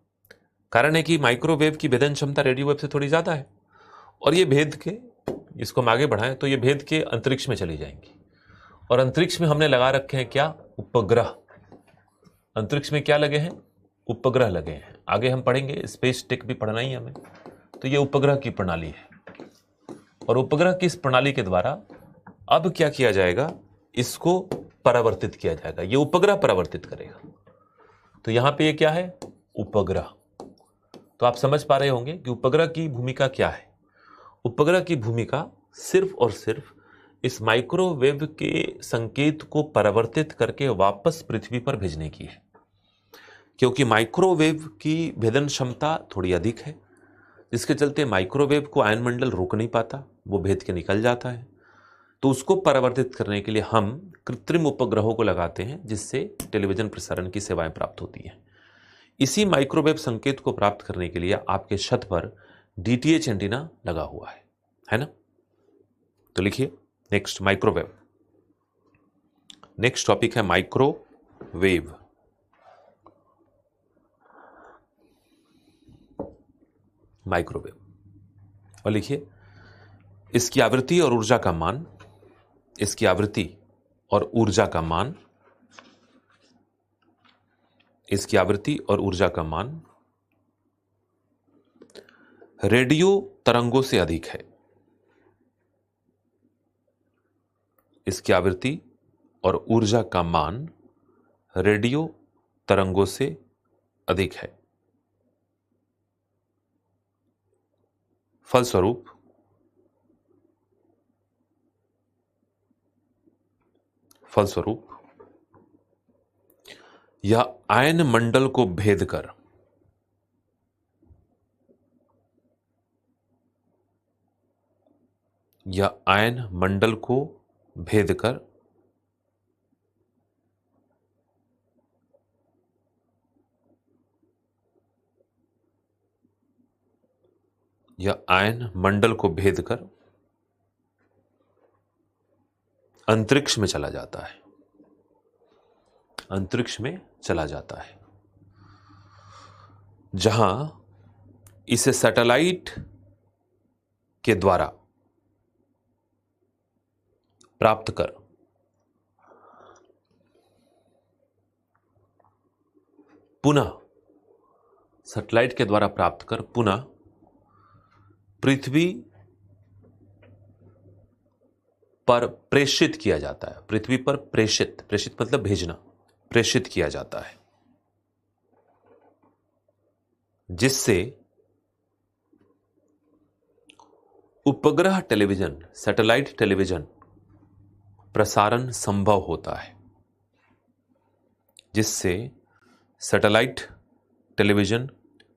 S1: कारण है कि माइक्रोवेव की भेदन क्षमता रेडियो वेव से थोड़ी ज्यादा है, और ये भेद के, इसको हम आगे बढ़ाएं तो ये भेद के अंतरिक्ष में चली जाएंगी। और अंतरिक्ष में हमने लगा रखे हैं क्या? उपग्रह। अंतरिक्ष में क्या लगे हैं? उपग्रह लगे हैं। आगे हम पढ़ेंगे, स्पेस टेक भी पढ़ना ही हमें। तो ये उपग्रह की प्रणाली है, और उपग्रह की इस प्रणाली के द्वारा अब क्या किया जाएगा? इसको परावर्तित किया जाएगा। ये उपग्रह परावर्तित करेगा। तो यहां पे ये क्या है? उपग्रह। तो आप समझ पा रहे होंगे कि उपग्रह की भूमिका क्या है। उपग्रह की भूमिका सिर्फ और सिर्फ इस माइक्रोवेव के संकेत को परावर्तित करके वापस पृथ्वी पर भेजने की है, क्योंकि माइक्रोवेव की भेदन क्षमता थोड़ी अधिक है, जिसके चलते माइक्रोवेव को आयन मंडल रोक नहीं पाता, वो भेद के निकल जाता है। तो उसको परावर्तित करने के लिए हम कृत्रिम उपग्रहों को लगाते हैं, जिससे टेलीविजन प्रसारण की सेवाएं प्राप्त होती हैं। इसी माइक्रोवेव संकेत को प्राप्त करने के लिए आपके छत पर डीटीएच एंटीना लगा हुआ है ना? तो लिखिए नेक्स्ट, माइक्रोवेव। नेक्स्ट टॉपिक है माइक्रोवेव। माइक्रोवेव, और लिखिए इसकी आवृत्ति और ऊर्जा का मान, इसकी आवृत्ति और ऊर्जा का मान, इसकी आवृत्ति और ऊर्जा का मान रेडियो तरंगों से अधिक है। इसकी आवृत्ति और ऊर्जा का मान रेडियो तरंगों से अधिक है। फलस्वरूप यह आयन मंडल को भेद कर अंतरिक्ष में चला जाता है, जहां इसे सैटेलाइट के द्वारा प्राप्त कर पुनः पृथ्वी पर प्रेषित किया जाता है। पृथ्वी पर प्रेषित मतलब भेजना, प्रेषित किया जाता है, जिससे उपग्रह टेलीविजन, सैटेलाइट टेलीविजन प्रसारण संभव होता है। जिससे सैटेलाइट टेलीविजन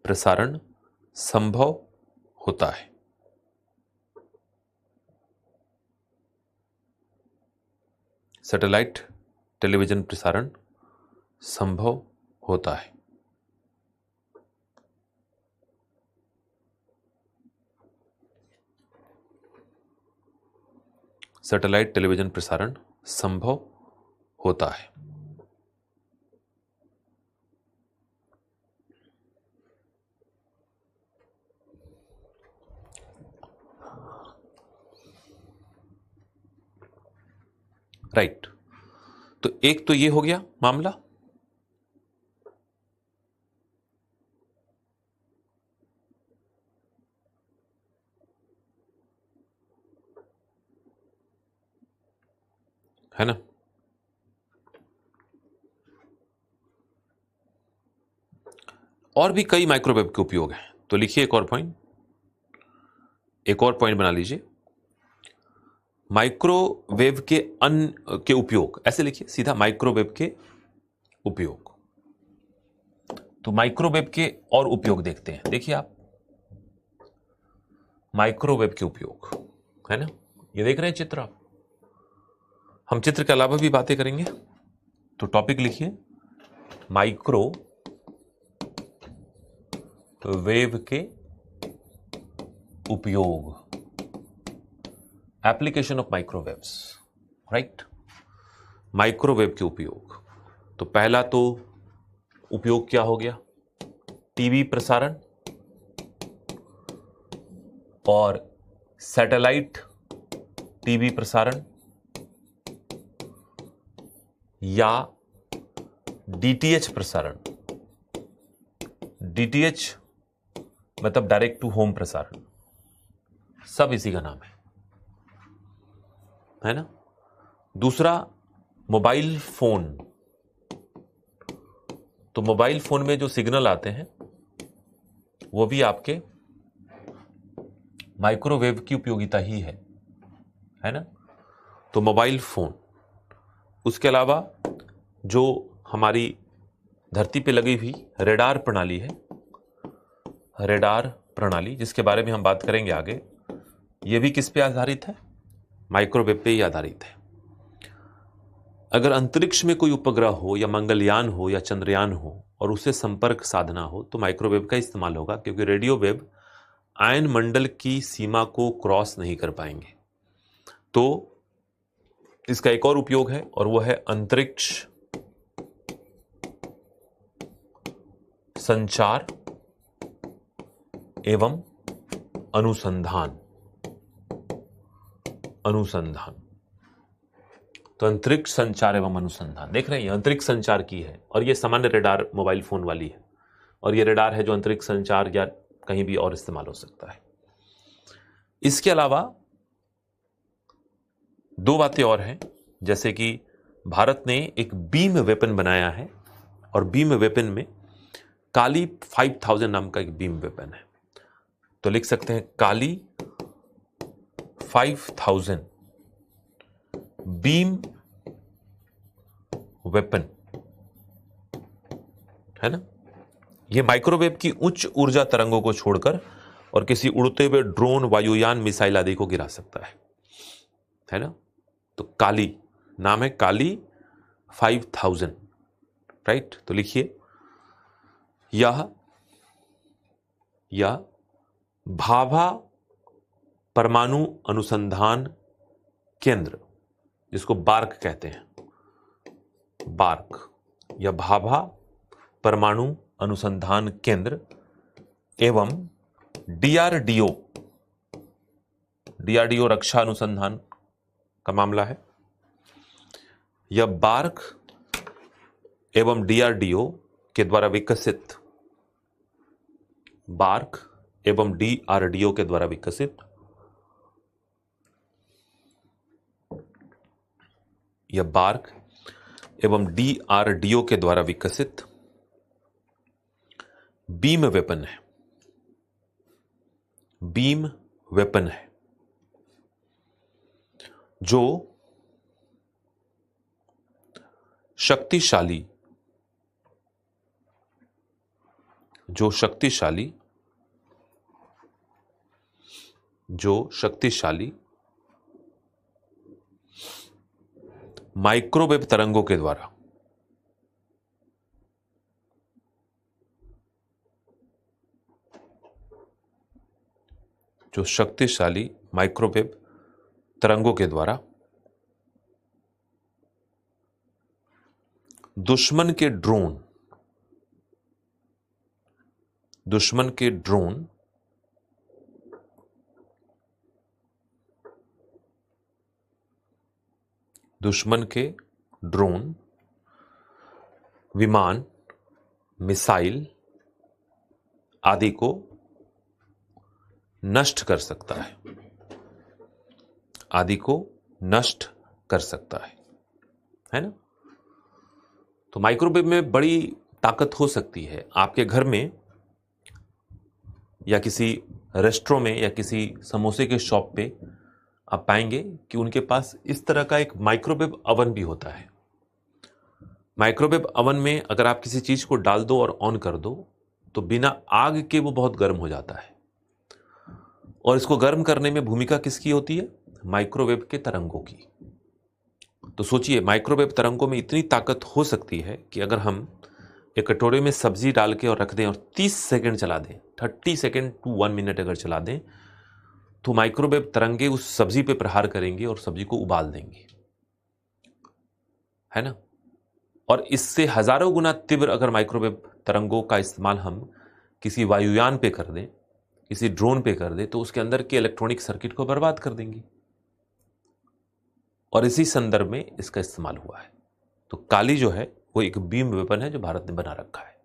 S1: प्रसारण संभव होता है। सैटेलाइट टेलीविजन प्रसारण संभव होता है। सैटेलाइट टेलीविजन प्रसारण संभव होता है। राइट, तो एक तो ये हो गया मामला। है ना? और भी कई माइक्रोवेव के उपयोग हैं, तो लिखिए एक और पॉइंट बना लीजिए। माइक्रोवेव के अन्य के उपयोग, ऐसे लिखिए सीधा, माइक्रोवेव के उपयोग। तो माइक्रोवेव के और उपयोग देखते हैं। देखिए आप, माइक्रोवेव के उपयोग, है ना? ये देख रहे हैं चित्र आप। हम चित्र के अलावा भी बातें करेंगे, तो टॉपिक लिखिए माइक्रोवेव के उपयोग। Application of microwaves, right. Microwave के उपयोग, तो पहला तो उपयोग क्या हो गया, टीवी प्रसारण और सैटेलाइट टीवी प्रसारण या डीटीएच प्रसारण। डीटीएच मतलब डायरेक्ट टू होम प्रसारण, सब इसी का नाम है ना। दूसरा मोबाइल फोन, तो मोबाइल फोन में जो सिग्नल आते हैं वो भी आपके माइक्रोवेव की उपयोगिता ही है ना। तो मोबाइल फोन, उसके अलावा जो हमारी धरती पे लगी हुई रेडार प्रणाली है, रेडार प्रणाली जिसके बारे में हम बात करेंगे आगे, ये भी किस पे आधारित है, माइक्रोवेव पे ही आधारित है। अगर अंतरिक्ष में कोई उपग्रह हो या मंगलयान हो या चंद्रयान हो और उससे संपर्क साधना हो तो माइक्रोवेव का इस्तेमाल होगा, क्योंकि रेडियो वेव आयन मंडल की सीमा को क्रॉस नहीं कर पाएंगे। तो इसका एक और उपयोग है और वह है अंतरिक्ष संचार एवं अनुसंधान। तो अंतरिक्ष संचार एवं अनुसंधान, देख रहे हैं, अंतरिक्ष संचार की है और ये सामान्य रेडार मोबाइल फोन वाली है, और ये रेडार है जो अंतरिक्ष संचार या कहीं भी और इस्तेमाल हो सकता है। इसके अलावा दो बातें और हैं, जैसे कि भारत ने एक बीम वेपन बनाया है और बीम वेपन में काली 5000 नाम का एक बीम वेपन है। तो लिख सकते हैं काली 5000 बीम वेपन, है ना। यह माइक्रोवेव की उच्च ऊर्जा तरंगों को छोड़कर और किसी उड़ते हुए ड्रोन, वायुयान, मिसाइल आदि को गिरा सकता है ना। तो काली नाम है, काली 5000, राइट। तो लिखिए, यह भाभा परमाणु अनुसंधान केंद्र, जिसको बार्क कहते हैं, बार्क या भाभा परमाणु अनुसंधान केंद्र एवं डीआरडीओ, डीआरडीओ रक्षा अनुसंधान का मामला है। यह बार्क एवं डीआरडीओ के द्वारा विकसित, बार्क एवं डीआरडीओ के द्वारा विकसित यह बार्क एवं डीआरडीओ के द्वारा विकसित बीम वेपन है, बीम वेपन है जो शक्तिशाली माइक्रोवेव तरंगों के द्वारा दुश्मन के ड्रोन, विमान, मिसाइल आदि को नष्ट कर सकता है ना। तो माइक्रोवेव में बड़ी ताकत हो सकती है। आपके घर में या किसी रेस्टोरेंट में या किसी समोसे के शॉप पे आप पाएंगे कि उनके पास इस तरह का एक माइक्रोवेव अवन भी होता है। माइक्रोवेव अवन में अगर आप किसी चीज को डाल दो और ऑन कर दो तो बिना आग के वो बहुत गर्म हो जाता है, और इसको गर्म करने में भूमिका किसकी होती है, माइक्रोवेव के तरंगों की। तो सोचिए, माइक्रोवेव तरंगों में इतनी ताकत हो सकती है कि अगर हम एक कटोरे में सब्जी डाल के और रख दें और 30 सेकंड चला दें, 30 सेकंड टू 1 मिनट अगर चला दें, तो माइक्रोवेव तरंगे उस सब्जी पे प्रहार करेंगी और सब्जी को उबाल देंगी, है ना। और इससे हजारों गुना तीव्र अगर माइक्रोवेव तरंगों का इस्तेमाल हम किसी वायुयान पे कर दें, किसी ड्रोन पे कर दें, तो उसके अंदर के इलेक्ट्रॉनिक सर्किट को बर्बाद कर देंगी। और इसी संदर्भ में इसका इस्तेमाल हुआ है। तो काली जो है वो एक बीम वेपन है जो भारत ने बना रखा है।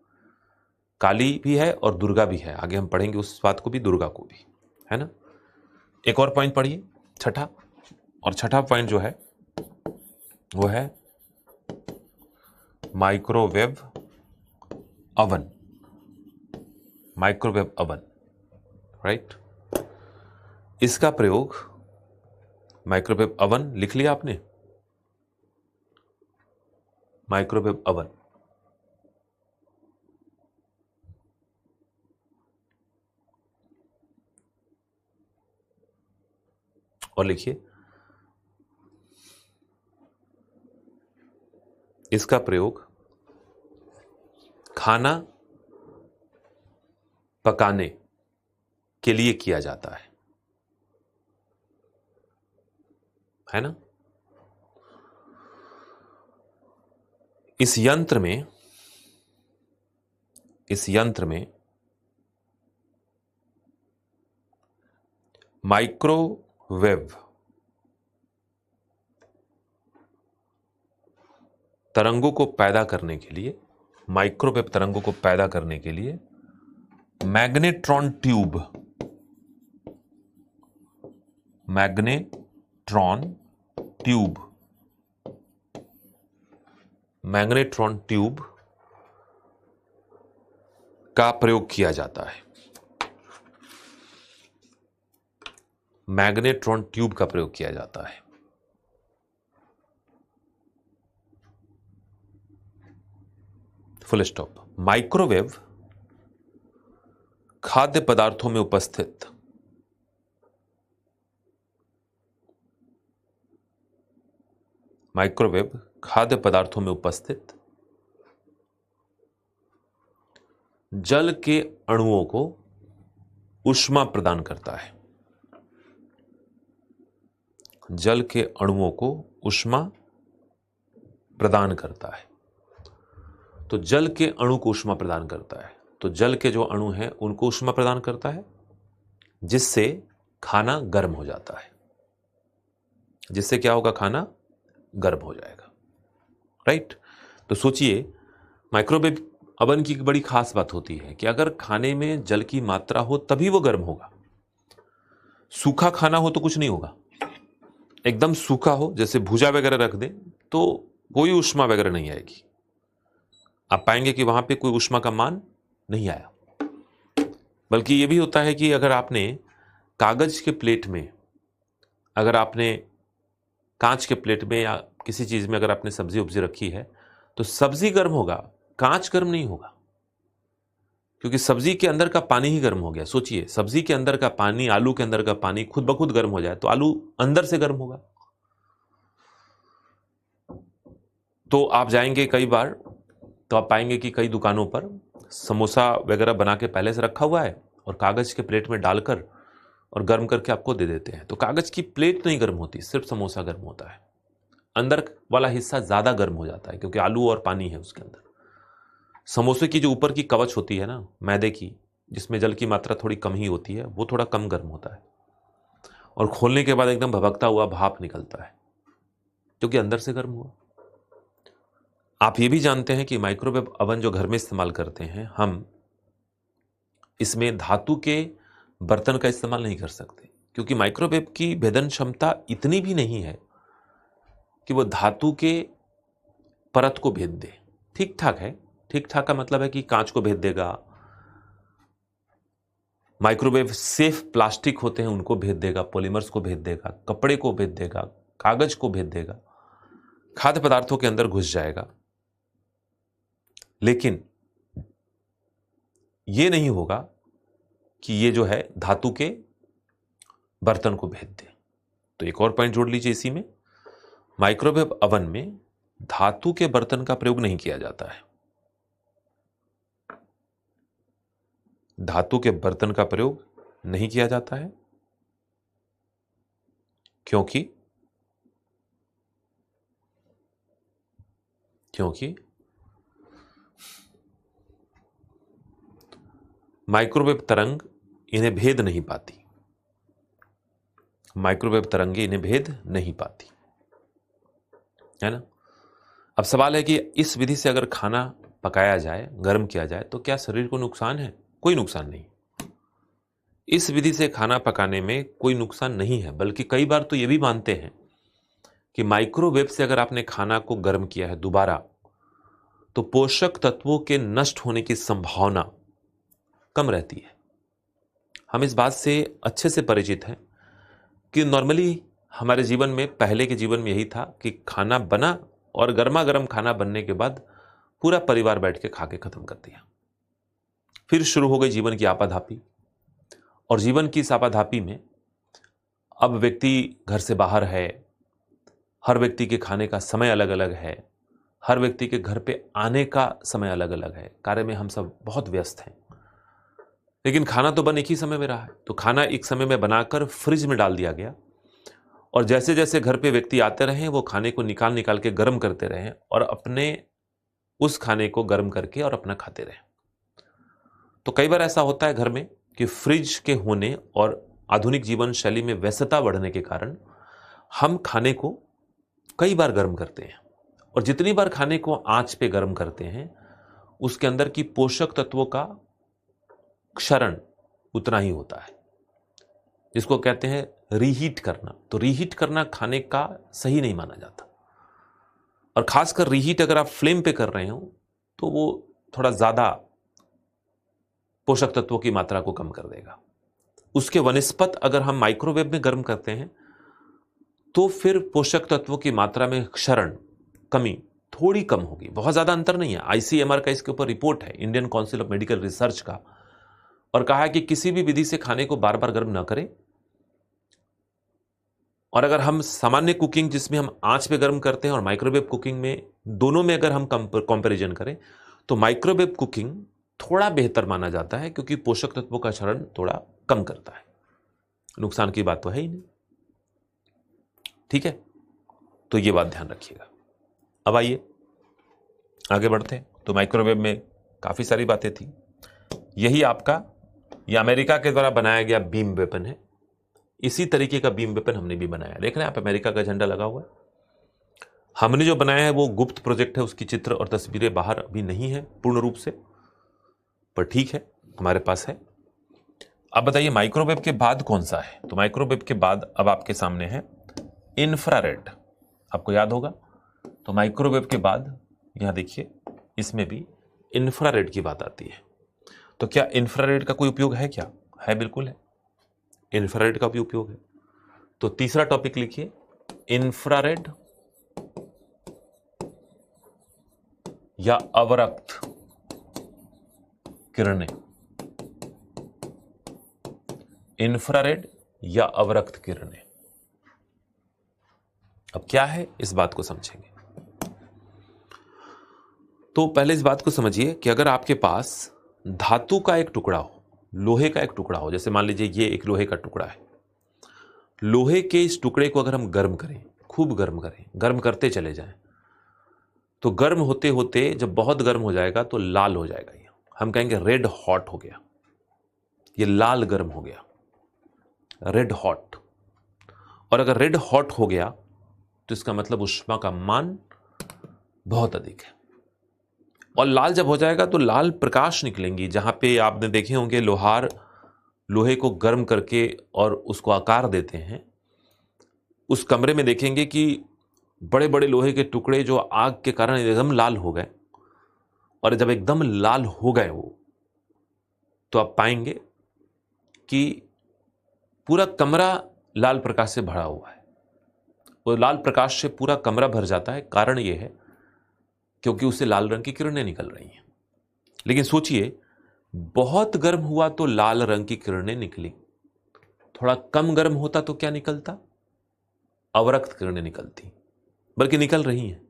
S1: काली भी है और दुर्गा भी है, आगे हम पढ़ेंगे उस बात को भी, दुर्गा को भी, है ना। एक और पॉइंट पढ़िए, छठा। और छठा पॉइंट जो है वो है microwave oven. Microwave oven, right. इसका प्रयोग, माइक्रोवेव अवन लिख लिया आपने, माइक्रोवेव अवन। और लिखिए, इसका प्रयोग खाना पकाने के लिए किया जाता है ना। इस यंत्र में माइक्रोवेव तरंगों को पैदा करने के लिए, माइक्रोवेव तरंगों को पैदा करने के लिए magnetron tube, magnetron tube, magnetron tube का प्रयोग किया जाता है। मैग्नेट्रॉन ट्यूब का प्रयोग किया जाता है। Full stop. माइक्रोवेव खाद्य पदार्थों में उपस्थित माइक्रोवेव खाद्य पदार्थों में उपस्थित जल के अणुओं को ऊष्मा प्रदान करता है। जल के अणुओं को ऊष्मा प्रदान करता है। तो जल के अणु को ऊष्मा प्रदान करता है, तो जल के जो अणु हैं उनको ऊष्मा प्रदान करता है, जिससे खाना गर्म हो जाता है। जिससे क्या होगा, खाना गर्म हो जाएगा, राइट। तो सोचिए, माइक्रोवेव अवन की एक बड़ी खास बात होती है कि अगर खाने में जल की मात्रा हो तभी वो गर्म होगा। सूखा खाना हो तो कुछ नहीं होगा। एकदम सूखा हो, जैसे भुजा वगैरह रख दें, तो कोई ऊष्मा वगैरह नहीं आएगी। आप पाएंगे कि वहां पे कोई ऊष्मा का मान नहीं आया। बल्कि ये भी होता है कि अगर आपने कागज के प्लेट में, अगर आपने कांच के प्लेट में या किसी चीज में अगर आपने सब्जी उब्जी रखी है, तो सब्जी गर्म होगा, कांच गर्म नहीं होगा, क्योंकि सब्जी के अंदर का पानी ही गर्म हो गया। सोचिए, सब्जी के अंदर का पानी, आलू के अंदर का पानी खुद ब खुद गर्म हो जाए तो आलू अंदर से गर्म होगा। तो आप जाएंगे कई बार तो आप पाएंगे कि कई दुकानों पर समोसा वगैरह बना के पहले से रखा हुआ है और कागज के प्लेट में डालकर और गर्म करके आपको दे देते हैं। तो कागज की प्लेट नहीं गर्म होती, सिर्फ समोसा गर्म होता है। अंदर वाला हिस्सा ज्यादा गर्म हो जाता है क्योंकि आलू और पानी है उसके अंदर। समोसे की जो ऊपर की कवच होती है ना, मैदे की, जिसमें जल की मात्रा थोड़ी कम ही होती है, वो थोड़ा कम गर्म होता है और खोलने के बाद एकदम भभकता हुआ भाप निकलता है क्योंकि अंदर से गर्म हुआ। आप ये भी जानते हैं कि माइक्रोवेव अवन जो घर में इस्तेमाल करते हैं हम, इसमें धातु के बर्तन का इस्तेमाल नहीं कर सकते, क्योंकि माइक्रोवेव की भेदन क्षमता इतनी भी नहीं है कि वो धातु के परत को भेद दे। ठीक ठाक है, ठीक ठाक का मतलब है कि कांच को भेद देगा, माइक्रोवेव सेफ प्लास्टिक होते हैं उनको भेद देगा, पॉलीमर्स को भेद देगा, कपड़े को भेद देगा, कागज को भेद देगा, खाद्य पदार्थों के अंदर घुस जाएगा। लेकिन ये नहीं होगा कि ये जो है धातु के बर्तन को भेद दे। तो एक और पॉइंट जोड़ लीजिए इसी में, माइक्रोवेव अवन में धातु के बर्तन का प्रयोग नहीं किया जाता है। धातु के बर्तन का प्रयोग नहीं किया जाता है। क्योंकि माइक्रोवेव तरंग इन्हें भेद नहीं पाती। माइक्रोवेव तरंगे इन्हें भेद नहीं पाती, है ना। अब सवाल है कि इस विधि से अगर खाना पकाया जाए, गर्म किया जाए, तो क्या शरीर को नुकसान है? कोई नुकसान नहीं। इस विधि से खाना पकाने में कोई नुकसान नहीं है, बल्कि कई बार तो ये भी मानते हैं कि माइक्रोवेव से अगर आपने खाना को गर्म किया है दोबारा, तो पोषक तत्वों के नष्ट होने की संभावना कम रहती है। हम इस बात से अच्छे से परिचित हैं कि नॉर्मली हमारे जीवन में, पहले के जीवन में यही था कि खाना बना और गर्मा गर्म खाना बनने के बाद पूरा परिवार बैठ के खा के खत्म कर दिया। फिर शुरू हो गई जीवन की आपाधापी, और जीवन की इस आपाधापी में अब व्यक्ति घर से बाहर है, हर व्यक्ति के खाने का समय अलग अलग है, हर व्यक्ति के घर पे आने का समय अलग अलग है, कार्य में हम सब बहुत व्यस्त हैं। लेकिन खाना तो बन एक ही समय में रहा है, तो खाना एक समय में बनाकर फ्रिज में डाल दिया गया, और जैसे जैसे घर पे व्यक्ति आते रहे वो खाने को निकाल निकाल के गर्म करते रहे और अपने उस खाने को गर्म करके और अपना खाते रहे। तो कई बार ऐसा होता है घर में कि फ्रिज के होने और आधुनिक जीवन शैली में व्यस्तता बढ़ने के कारण हम खाने को कई बार गर्म करते हैं, और जितनी बार खाने को आंच पे गर्म करते हैं उसके अंदर की पोषक तत्वों का क्षरण उतना ही होता है, जिसको कहते हैं रीहीट करना। तो रीहीट करना खाने का सही नहीं माना जाता, और खासकर रीहीट अगर आप फ्लेम पे कर रहे हो तो वो थोड़ा ज्यादा पोषक तत्वों की मात्रा को कम कर देगा। उसके वनिस्पत अगर हम माइक्रोवेव में गर्म करते हैं तो फिर पोषक तत्वों की मात्रा में क्षरण, कमी थोड़ी कम होगी, बहुत ज्यादा अंतर नहीं है। आईसीएमआर का इसके ऊपर रिपोर्ट है, Indian council of medical research का, और कहा है कि किसी भी विधि से खाने को बार बार गर्म ना करें। और अगर हम सामान्य कुकिंग जिसमें हम आंच पे गर्म करते हैं और माइक्रोवेव कुकिंग में, दोनों में अगर हम कंपैरिजन करें तो माइक्रोवेव कुकिंग थोड़ा बेहतर माना जाता है, क्योंकि पोषक तत्वों का क्षरण थोड़ा कम करता है। नुकसान की बात तो है ही नहीं, ठीक है। तो ये बात ध्यान रखिएगा। अब आइए आगे बढ़ते हैं। तो माइक्रोवेव में काफी सारी बातें थी। यही आपका, यह अमेरिका के द्वारा बनाया गया बीम वेपन है। इसी तरीके का बीम वेपन हमने भी बनाया। देख रहे हैं आप, अमेरिका का झंडा लगा हुआ है। हमने जो बनाया है वो गुप्त प्रोजेक्ट है, उसकी चित्र और तस्वीरें बाहर अभी नहीं है पूर्ण रूप से, पर ठीक है हमारे पास है। अब बताइए माइक्रोवेव के बाद कौन सा है? तो माइक्रोवेव के बाद अब आपके सामने है इंफ्रारेड। आपको याद होगा, तो माइक्रोवेव के बाद यहां देखिए इसमें भी इंफ्रारेड की बात आती है। तो क्या इंफ्रारेड का कोई उपयोग है? क्या है? बिल्कुल है, इंफ्रारेड का भी उपयोग है। तो तीसरा टॉपिक लिखिए, इंफ्रारेड या अवरक्त किरणें। इंफ्रारेड या अवरक्त किरणें। अब क्या है इस बात को समझेंगे। तो पहले इस बात को समझिए कि अगर आपके पास धातु का एक टुकड़ा हो, लोहे का एक टुकड़ा हो, जैसे मान लीजिए ये एक लोहे का टुकड़ा है, लोहे के इस टुकड़े को अगर हम गर्म करें, खूब गर्म करें, गर्म करते चले जाएं, तो गर्म होते होते जब बहुत गर्म हो जाएगा तो लाल हो जाएगा। ये हम कहेंगे रेड हॉट हो गया, ये लाल गर्म हो गया, रेड हॉट। और अगर रेड हॉट हो गया तो इसका मतलब ऊष्मा का मान बहुत अधिक है। और लाल जब हो जाएगा तो लाल प्रकाश निकलेंगी। जहां पे आपने देखे होंगे लोहार लोहे को गर्म करके और उसको आकार देते हैं, उस कमरे में देखेंगे कि बड़े बड़े लोहे के टुकड़े जो आग के कारण एकदम लाल हो गए, और जब एकदम लाल हो गए वो, तो आप पाएंगे कि पूरा कमरा लाल प्रकाश से भरा हुआ है। वो लाल प्रकाश से पूरा कमरा भर जाता है। कारण यह है क्योंकि उससे लाल रंग की किरणें निकल रही हैं। लेकिन सोचिए, बहुत गर्म हुआ तो लाल रंग की किरणें निकली, थोड़ा कम गर्म होता तो क्या निकलता? अवरक्त किरणें निकलती, बल्कि निकल रही हैं।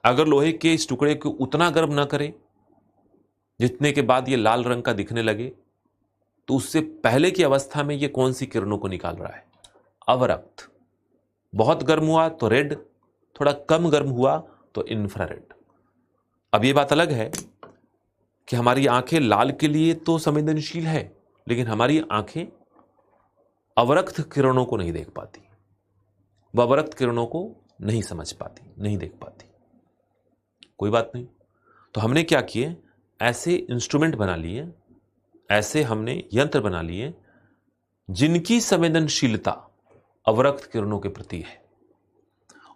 S1: अगर लोहे के इस टुकड़े को उतना गर्म ना करें जितने के बाद ये लाल रंग का दिखने लगे, तो उससे पहले की अवस्था में ये कौन सी किरणों को निकाल रहा है? अवरक्त। बहुत गर्म हुआ तो रेड, थोड़ा कम गर्म हुआ तो इंफ्रारेड। अब ये बात अलग है कि हमारी आंखें लाल के लिए तो संवेदनशील है, लेकिन हमारी आंखें अवरक्त किरणों को नहीं देख पाती, वह अवरक्त किरणों को नहीं समझ पाती, नहीं देख पाती। कोई बात नहीं, तो हमने क्या किए, ऐसे इंस्ट्रूमेंट बना लिए, ऐसे हमने यंत्र बना लिए जिनकी संवेदनशीलता अवरक्त किरणों के प्रति है,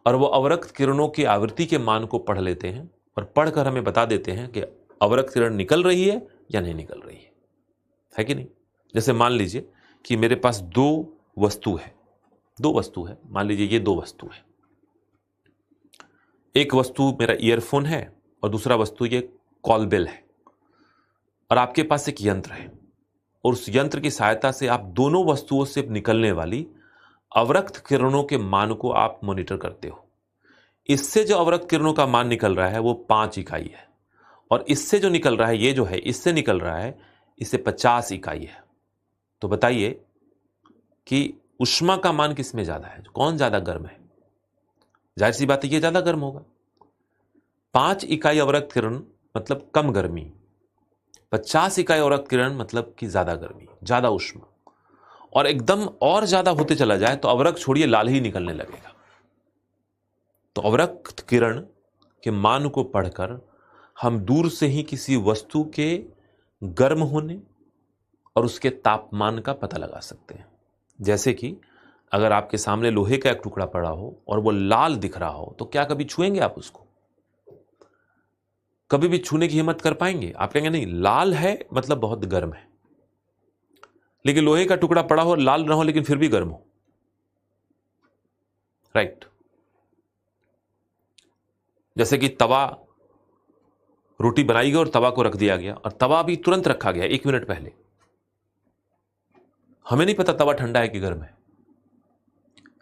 S1: और वो अवरक्त किरणों की आवृत्ति के मान को पढ़ लेते हैं और पढ़कर हमें बता देते हैं कि अवरक्त किरण निकल रही है या नहीं निकल रही है कि नहीं। जैसे मान लीजिए कि मेरे पास दो वस्तु है, मान लीजिए ये दो वस्तु है। एक वस्तु मेरा ईयरफोन है और दूसरा वस्तु ये कॉल बेल है, और आपके पास एक यंत्र है, और उस यंत्र की सहायता से आप दोनों वस्तुओं से निकलने वाली अवरक्त किरणों के मान को आप मॉनिटर करते हो। इससे जो अवरक्त किरणों का मान निकल रहा है वो 5 इकाई है, और इससे जो निकल रहा है, ये जो है इससे निकल रहा है, इससे 50 इकाई है। तो बताइए कि ऊष्मा का मान किसमें ज्यादा है, कौन ज्यादा गर्म है? जाहिर सी बात है ये ज्यादा गर्म होगा। 5 इकाई अवरक्त किरण मतलब कम गर्मी, 50 इकाई अवरक्त किरण मतलब कि ज्यादा गर्मी, ज्यादा ऊष्मा, और एकदम और ज्यादा होते चला जाए तो अवरक्त छोड़िए लाल ही निकलने लगेगा। तो अवरक्त किरण के मान को पढ़कर हम दूर से ही किसी वस्तु के गर्म होने और उसके तापमान का पता लगा सकते हैं। जैसे कि अगर आपके सामने लोहे का एक टुकड़ा पड़ा हो और वो लाल दिख रहा हो, तो क्या कभी छुएंगे आप उसको? कभी भी छूने की हिम्मत कर पाएंगे? आप कहेंगे नहीं, लाल है मतलब बहुत गर्म है। लेकिन लोहे का टुकड़ा पड़ा हो, लाल ना हो लेकिन फिर भी गर्म हो, राइट। जैसे कि तवा, रोटी बनाई गई और तवा को रख दिया गया, और तवा भी तुरंत रखा गया 1 मिनट पहले, हमें नहीं पता तवा ठंडा है कि गर्म है,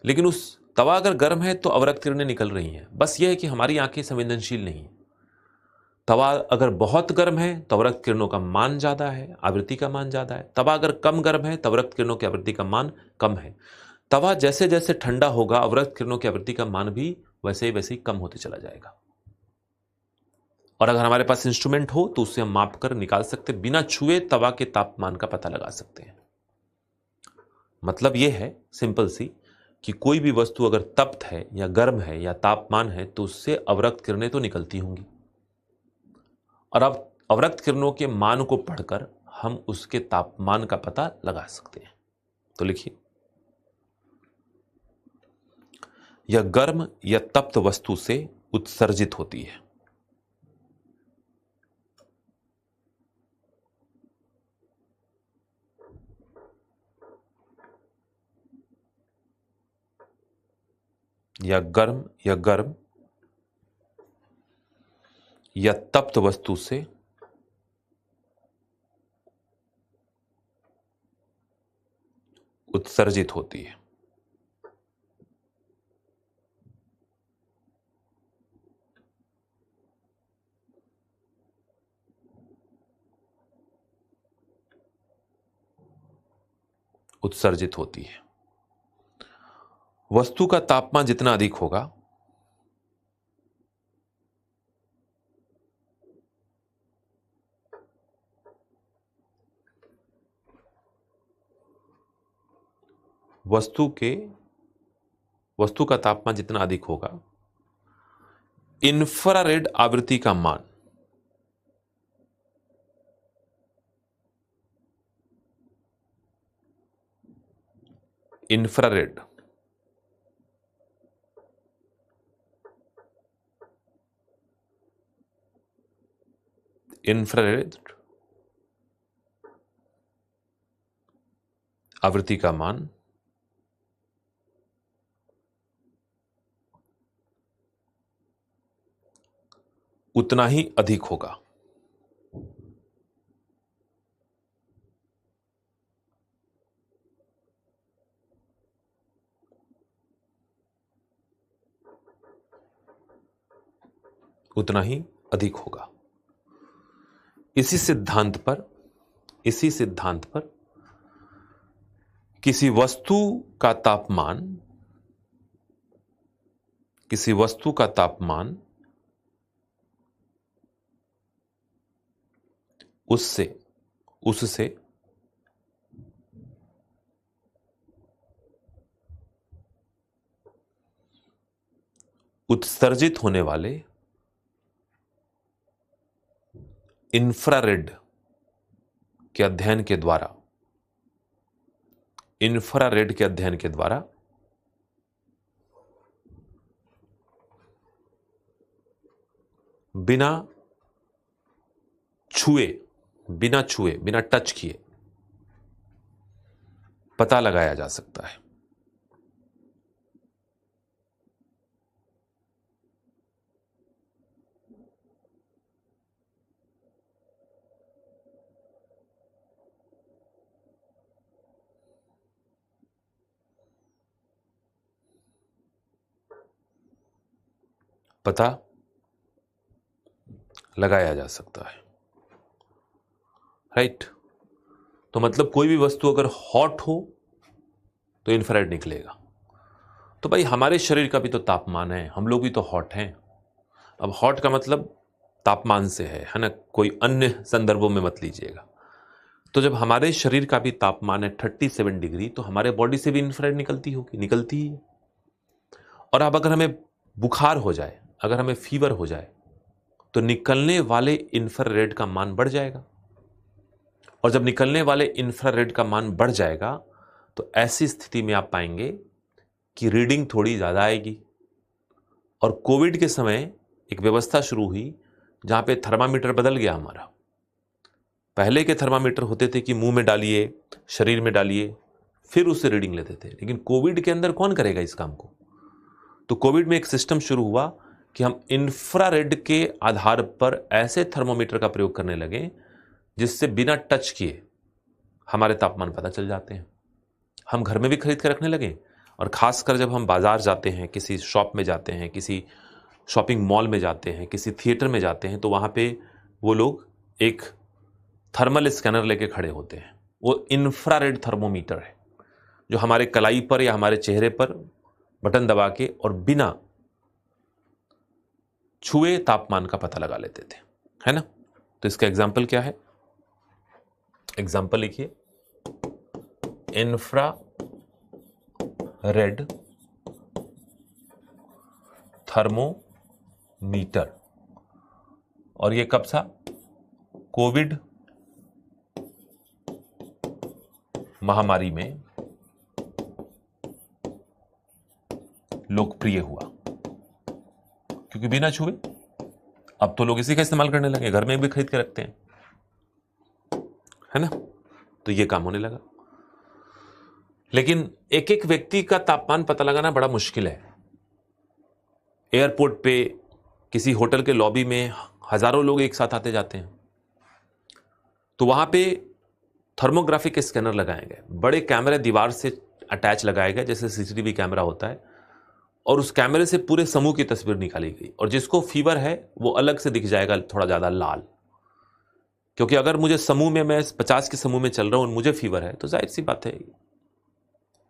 S1: लेकिन उस तवा अगर गर्म है तो अवरक्त किरणें निकल रही हैं। बस यह है कि हमारी आंखें संवेदनशील नहीं है। तवा अगर बहुत गर्म है तो अवरक्त किरणों का मान ज्यादा है, आवृत्ति का मान ज्यादा है। तवा अगर कम गर्म है तो अवरक्त किरणों की आवृत्ति का मान कम है। तवा जैसे जैसे ठंडा होगा, अवरक्त किरणों की आवृत्ति का मान भी वैसे ही कम होते चला जाएगा। और अगर हमारे पास इंस्ट्रूमेंट हो तो उससे हम माप कर निकाल सकते, बिना छुए तवा के तापमान का पता लगा सकते हैं। मतलब यह है सिंपल सी कि कोई भी वस्तु अगर तप्त है या गर्म है या तापमान है तो उससे अवरक्त किरणें तो निकलती होंगी, और अब अवरक्त किरणों के मान को पढ़कर हम उसके तापमान का पता लगा सकते हैं। तो लिखिए, यह गर्म या तप्त वस्तु से उत्सर्जित होती है। या गर्म या तप्त वस्तु से उत्सर्जित होती है। उत्सर्जित होती है। वस्तु का तापमान जितना अधिक होगा, वस्तु का तापमान जितना अधिक होगा, इंफ्रारेड आवृत्ति का मान इंफ्रारेड आवृत्ति का मान उतना ही अधिक होगा। उतना ही अधिक होगा। इसी सिद्धांत पर किसी वस्तु का तापमान किसी वस्तु का तापमान उससे उत्सर्जित होने वाले इंफ्रारेड के अध्ययन के द्वारा बिना छुए, बिना टच किए पता लगाया जा सकता है। पता लगाया जा सकता है, राइट। तो मतलब कोई भी वस्तु अगर हॉट हो तो इंफ्रारेड निकलेगा। तो भाई हमारे शरीर का भी तो तापमान है, हम लोग भी तो हॉट हैं। अब हॉट का मतलब तापमान से है ना, कोई अन्य संदर्भों में मत लीजिएगा। तो जब हमारे शरीर का भी तापमान है 37 डिग्री, तो हमारे बॉडी से भी इंफ्रारेड निकलती ही है। और अब अगर हमें बुखार हो जाए, अगर हमें फीवर हो जाए, तो निकलने वाले इंफ्रारेड का मान बढ़ जाएगा। और जब निकलने वाले इंफ्रारेड का मान बढ़ जाएगा तो ऐसी स्थिति में आप पाएंगे कि रीडिंग थोड़ी ज़्यादा आएगी। और कोविड के समय एक व्यवस्था शुरू हुई जहाँ पे थर्मामीटर बदल गया हमारा। पहले के थर्मामीटर होते थे कि मुंह में डालिए, शरीर में डालिए, फिर उससे रीडिंग लेते थे। लेकिन कोविड के अंदर कौन करेगा इस काम को? तो कोविड में एक सिस्टम शुरू हुआ कि हम इंफ्रारेड के आधार पर ऐसे थर्मोमीटर का प्रयोग करने लगे जिससे बिना टच किए हमारे तापमान पता चल जाते हैं। हम घर में भी खरीद कर रखने लगे, और खासकर जब हम बाजार जाते हैं, किसी शॉप में जाते हैं, किसी शॉपिंग मॉल में जाते हैं, किसी थिएटर में जाते हैं, तो वहाँ पे वो लोग एक थर्मल स्कैनर लेके खड़े होते हैं। वो इंफ्रारेड थर्मोमीटर है जो हमारे कलाई पर या हमारे चेहरे पर बटन दबा के और बिना छुए तापमान का पता लगा लेते थे, है ना। तो इसका एग्जाम्पल क्या है? एग्जाम्पल लिखिए, इंफ्रारेड थर्मोमीटर। और ये कब सा? कोविड महामारी में लोकप्रिय हुआ, क्योंकि बिना छुए अब तो लोग इसी का इस्तेमाल करने लगे, घर में भी खरीद के रखते हैं, है ना। तो ये काम होने लगा। लेकिन एक एक व्यक्ति का तापमान पता लगाना बड़ा मुश्किल है। एयरपोर्ट पे, किसी होटल के लॉबी में हजारों लोग एक साथ आते जाते हैं, तो वहां पे थर्मोग्राफिक स्कैनर लगाए गए, बड़े कैमरे दीवार से अटैच लगाए गए, जैसे सीसीटीवी कैमरा होता है, और उस कैमरे से पूरे समूह की तस्वीर निकाली गई। और जिसको फीवर है वो अलग से दिख जाएगा, थोड़ा ज्यादा लाल, क्योंकि अगर मुझे समूह में, मैं 50 के समूह में चल रहा हूं और मुझे फीवर है, तो जाहिर सी बात है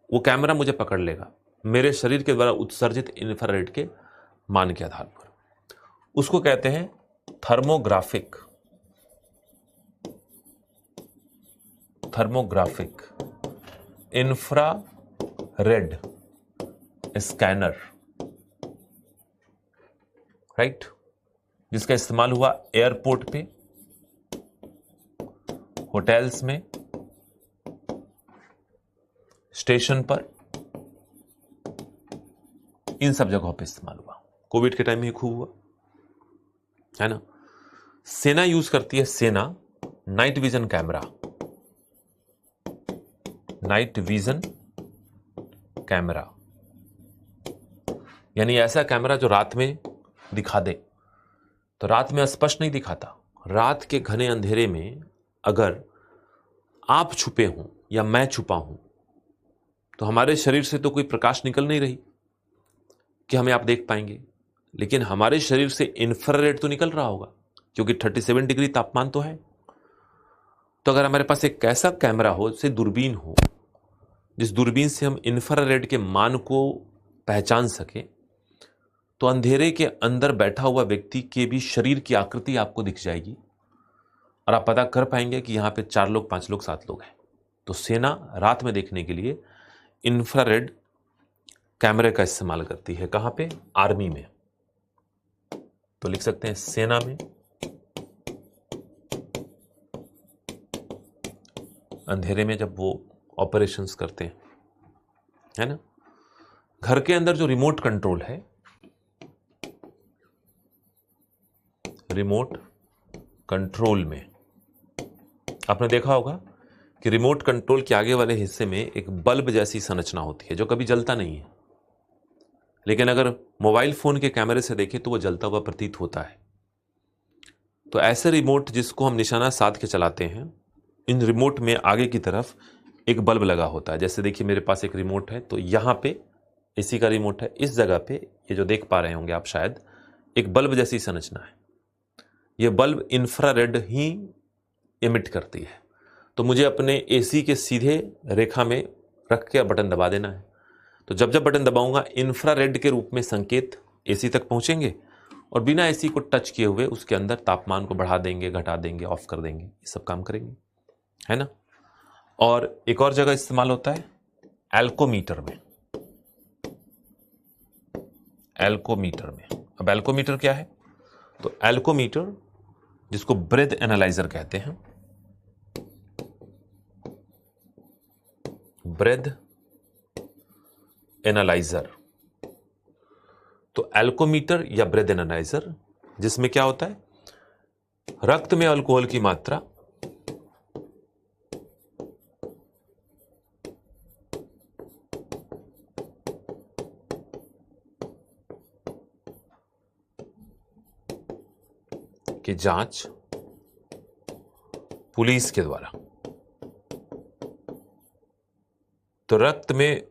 S1: वो कैमरा मुझे पकड़ लेगा मेरे शरीर के द्वारा उत्सर्जित इंफ्रारेड के मान के आधार पर। उसको कहते हैं थर्मोग्राफिक इंफ्रारेड स्कैनर, राइट, जिसका इस्तेमाल हुआ एयरपोर्ट पे, होटल्स में, स्टेशन पर, इन सब जगहों पे इस्तेमाल हुआ। कोविड के टाइम में खूब हुआ, है ना। सेना यूज करती है, सेना night vision camera, night vision camera, यानी ऐसा कैमरा जो रात में दिखा दे। तो रात में स्पष्ट नहीं दिखाता, रात के घने अंधेरे में अगर आप छुपे हों या मैं छुपा हूं, तो हमारे शरीर से तो कोई प्रकाश निकल नहीं रही कि हमें आप देख पाएंगे, लेकिन हमारे शरीर से इंफ्रारेड तो निकल रहा होगा, क्योंकि 37 डिग्री तापमान तो है। तो अगर हमारे पास एक ऐसा कैमरा हो, जैसे दूरबीन हो, जिस दूरबीन से हम इंफ्रारेड के मान को पहचान सके, तो अंधेरे के अंदर बैठा हुआ व्यक्ति के भी शरीर की आकृति आपको दिख जाएगी और आप पता कर पाएंगे कि यहां पे 4 लोग, 5 लोग, 7 लोग हैं। तो सेना रात में देखने के लिए इंफ्रारेड कैमरे का इस्तेमाल करती है। कहां पे? आर्मी में। तो लिख सकते हैं सेना में अंधेरे में जब वो ऑपरेशंस करते हैं, है ना। घर के अंदर जो रिमोट कंट्रोल है, रिमोट कंट्रोल में आपने देखा होगा कि रिमोट कंट्रोल के आगे वाले हिस्से में एक बल्ब जैसी संरचना होती है जो कभी जलता नहीं है, लेकिन अगर मोबाइल फोन के कैमरे से देखें तो वो जलता हुआ प्रतीत होता है। तो ऐसे रिमोट जिसको हम निशाना साध के चलाते हैं, इन रिमोट में आगे की तरफ एक बल्ब लगा होता है। जैसे देखिए मेरे पास एक रिमोट है, तो यहां पे इसी का रिमोट है, इस जगह पे ये जो देख पा रहे होंगे आप शायद, एक बल्ब जैसी संरचना है। ये बल्ब इंफ्रारेड ही इमिट करती है। तो मुझे अपने एसी के सीधे रेखा में रख के बटन दबा देना है। तो जब जब बटन दबाऊंगा इंफ्रारेड के रूप में संकेत एसी तक पहुंचेंगे और बिना एसी को टच किए हुए उसके अंदर तापमान को बढ़ा देंगे, घटा देंगे, ऑफ कर देंगे, ये सब काम करेंगे, है ना। और एक और जगह इस्तेमाल होता है एल्कोमीटर में। एल्कोमीटर में, अब एल्कोमीटर क्या है? तो एल्कोमीटर जिसको ब्रेथ एनालाइजर कहते हैं, ब्रेथ एनालाइजर। तो एल्कोमीटर या ब्रेथ एनालाइजर जिसमें क्या होता है, रक्त में अल्कोहल की मात्रा की जांच पुलिस के द्वारा। तो रक्त में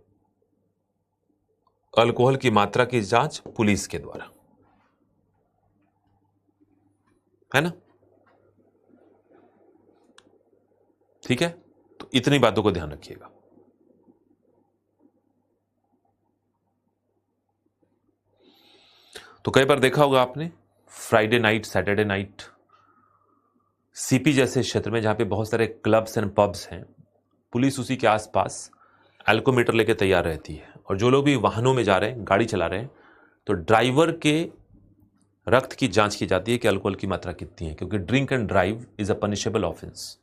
S1: अल्कोहल की मात्रा की जांच पुलिस के द्वारा, है ना। ठीक है, तो इतनी बातों को ध्यान रखिएगा। तो कई बार देखा होगा आपने, Friday night, Saturday night, CP जैसे क्षेत्र में जहां पे बहुत सारे क्लब्स एंड पब्स हैं, पुलिस उसी के आसपास एल्कोमीटर लेके तैयार रहती है। और जो लोग भी वाहनों में जा रहे हैं, गाड़ी चला रहे हैं, तो ड्राइवर के रक्त की जांच की जाती है कि अल्कोहल की मात्रा कितनी है, क्योंकि drink and drive is a punishable offence.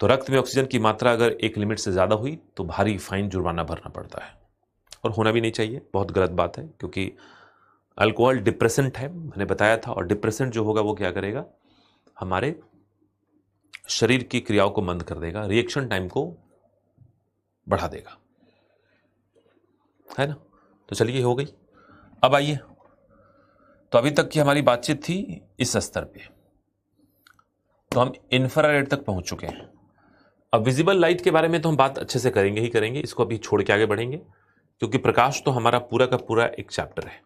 S1: तो रक्त में ऑक्सीजन की मात्रा अगर एक लिमिट से ज्यादा हुई तो भारी फाइन, जुर्माना भरना पड़ता है, और होना भी नहीं चाहिए, बहुत गलत बात है। क्योंकि अल्कोहल डिप्रेसेंट है, मैंने बताया था, और डिप्रेसेंट जो होगा वो क्या करेगा, हमारे शरीर की क्रियाओं को मंद कर देगा, रिएक्शन टाइम को बढ़ा देगा, है ना। तो चलिए, हो गई। अब आइए, तो अभी तक की हमारी बातचीत थी इस स्तर पे, तो हम इंफ्रारेड तक पहुंच चुके हैं। अब विजिबल लाइट के बारे में तो हम बात अच्छे से करेंगे ही करेंगे, इसको अभी छोड़ के आगे बढ़ेंगे, क्योंकि प्रकाश तो हमारा पूरा का पूरा एक चैप्टर है।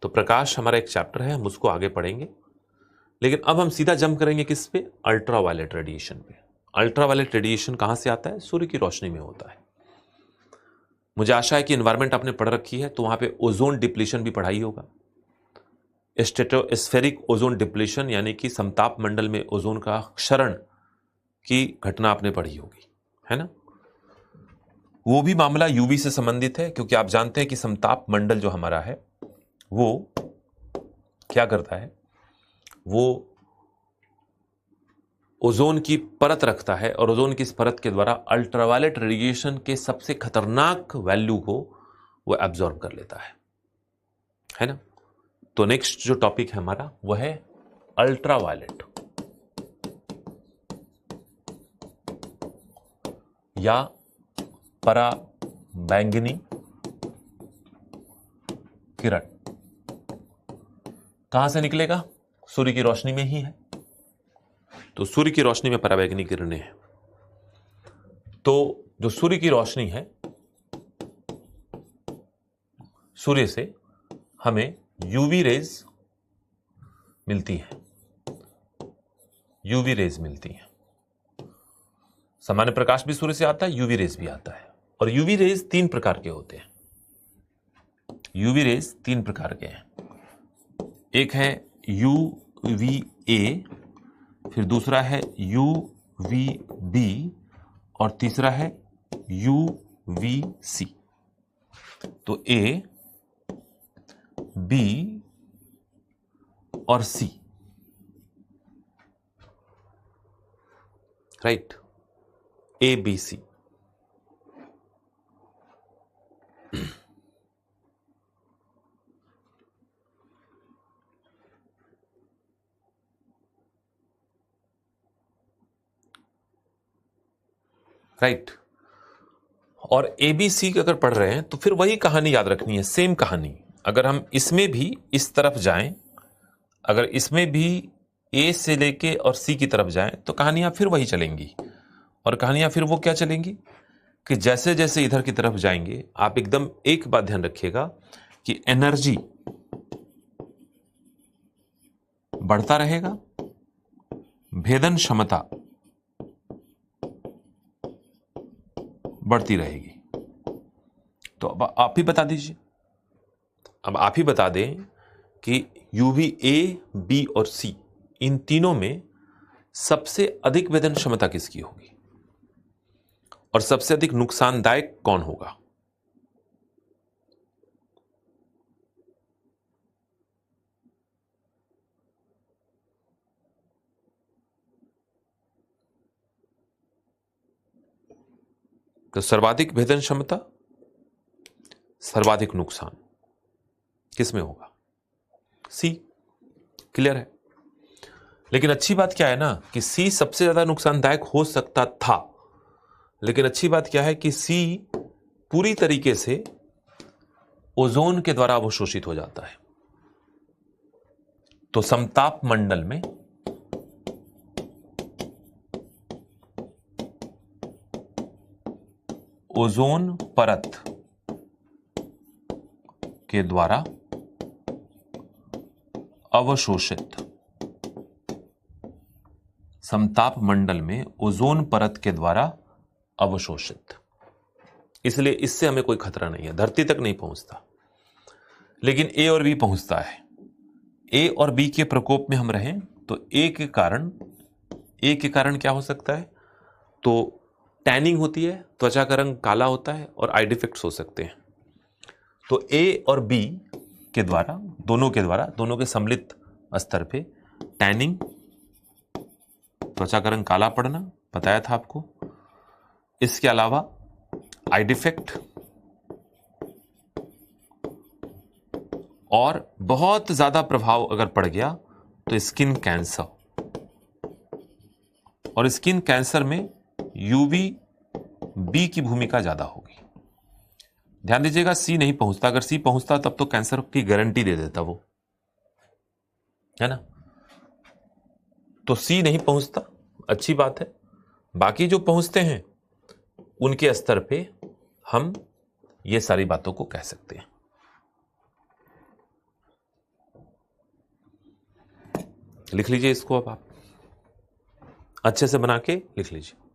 S1: तो प्रकाश हमारा एक चैप्टर है, हम उसको आगे पढ़ेंगे। लेकिन अब हम सीधा जंप करेंगे किस पे? अल्ट्रावायलेट रेडिएशन पे। अल्ट्रावायलेट रेडिएशन कहां से आता है? सूर्य की रोशनी में होता है। मुझे आशा है कि एनवायरमेंट आपने पढ़ रखी है, तो वहां पे ओजोन डिप्लीशन भी पढ़ाई होगा। स्ट्रेटोस्फेरिक ओजोन डिप्लीशन यानी कि समताप मंडल में ओजोन का क्षरण की घटना आपने पढ़ी होगी, है ना। वो भी मामला यूवी से संबंधित है, क्योंकि आप जानते हैं कि समताप मंडल जो हमारा है वो क्या करता है, वो ओजोन की परत रखता है, और ओजोन की इस परत के द्वारा अल्ट्रावायलेट रेडिएशन के सबसे खतरनाक वैल्यू को वो एब्जॉर्ब कर लेता है ना। तो नेक्स्ट जो टॉपिक है हमारा वो है अल्ट्रावायलेट या पराबैंगनी किरण। कहां से निकलेगा? सूर्य की रोशनी में ही है। तो सूर्य की रोशनी में पराबैंगनी किरणें हैं। तो जो सूर्य की रोशनी है, सूर्य से हमें यूवी रेज मिलती है, यूवी रेज मिलती है। सामान्य प्रकाश भी सूर्य से आता है, यूवी रेज भी आता है। और यूवी रेज 3 प्रकार के होते हैं, यूवी रेज तीन प्रकार के हैं। एक है UVA, फिर दूसरा है UVB और तीसरा है UVC। तो A, B और C, राइट, ABC। राइट, और ABC अगर पढ़ रहे हैं तो फिर वही कहानी याद रखनी है, सेम कहानी। अगर हम इसमें भी इस तरफ जाएं, अगर इसमें भी A से लेके और C की तरफ जाएं तो कहानियां फिर वही चलेंगी। और कहानियां फिर वो क्या चलेंगी कि जैसे जैसे इधर की तरफ जाएंगे, आप एकदम एक बात ध्यान रखिएगा कि एनर्जी बढ़ता रहेगा, भेदन क्षमता बढ़ती रहेगी। तो अब आप ही बता दीजिए, अब आप ही बता दें कि UVA, B और C, इन तीनों में सबसे अधिक भेदन क्षमता किसकी होगी और सबसे अधिक नुकसानदायक कौन होगा? तो सर्वाधिक भेदन क्षमता, सर्वाधिक नुकसान किस में होगा? C। क्लियर है। लेकिन अच्छी बात क्या है ना कि C सबसे ज्यादा नुकसानदायक हो सकता था, लेकिन अच्छी बात क्या है कि C पूरी तरीके से ओजोन के द्वारा अवशोषित हो जाता है। तो समताप मंडल में ओजोन परत के द्वारा अवशोषित, समताप मंडल में ओजोन परत के द्वारा अवशोषित, इसलिए इससे हमें कोई खतरा नहीं है, धरती तक नहीं पहुंचता। लेकिन A और B पहुंचता है। A और B के प्रकोप में हम रहें तो A के कारण क्या हो सकता है? तो टैनिंग होती है, त्वचा का रंग काला होता है और आई डिफेक्ट्स हो सकते हैं। तो A और B के द्वारा, दोनों के सम्मिलित स्तर पे टैनिंग, त्वचा का रंग काला पड़ना, बताया था आपको। इसके अलावा आई डिफेक्ट और बहुत ज्यादा प्रभाव अगर पड़ गया तो स्किन कैंसर, और स्किन कैंसर में UVB की भूमिका ज्यादा होगी। ध्यान दीजिएगा, C नहीं पहुंचता। अगर C पहुंचता तब तो कैंसर की गारंटी दे देता वो, है ना। तो C नहीं पहुंचता, अच्छी बात है। बाकी जो पहुंचते हैं उनके स्तर पे हम ये सारी बातों को कह सकते हैं। लिख लीजिए इसको, अब आप अच्छे से बना के लिख लीजिए।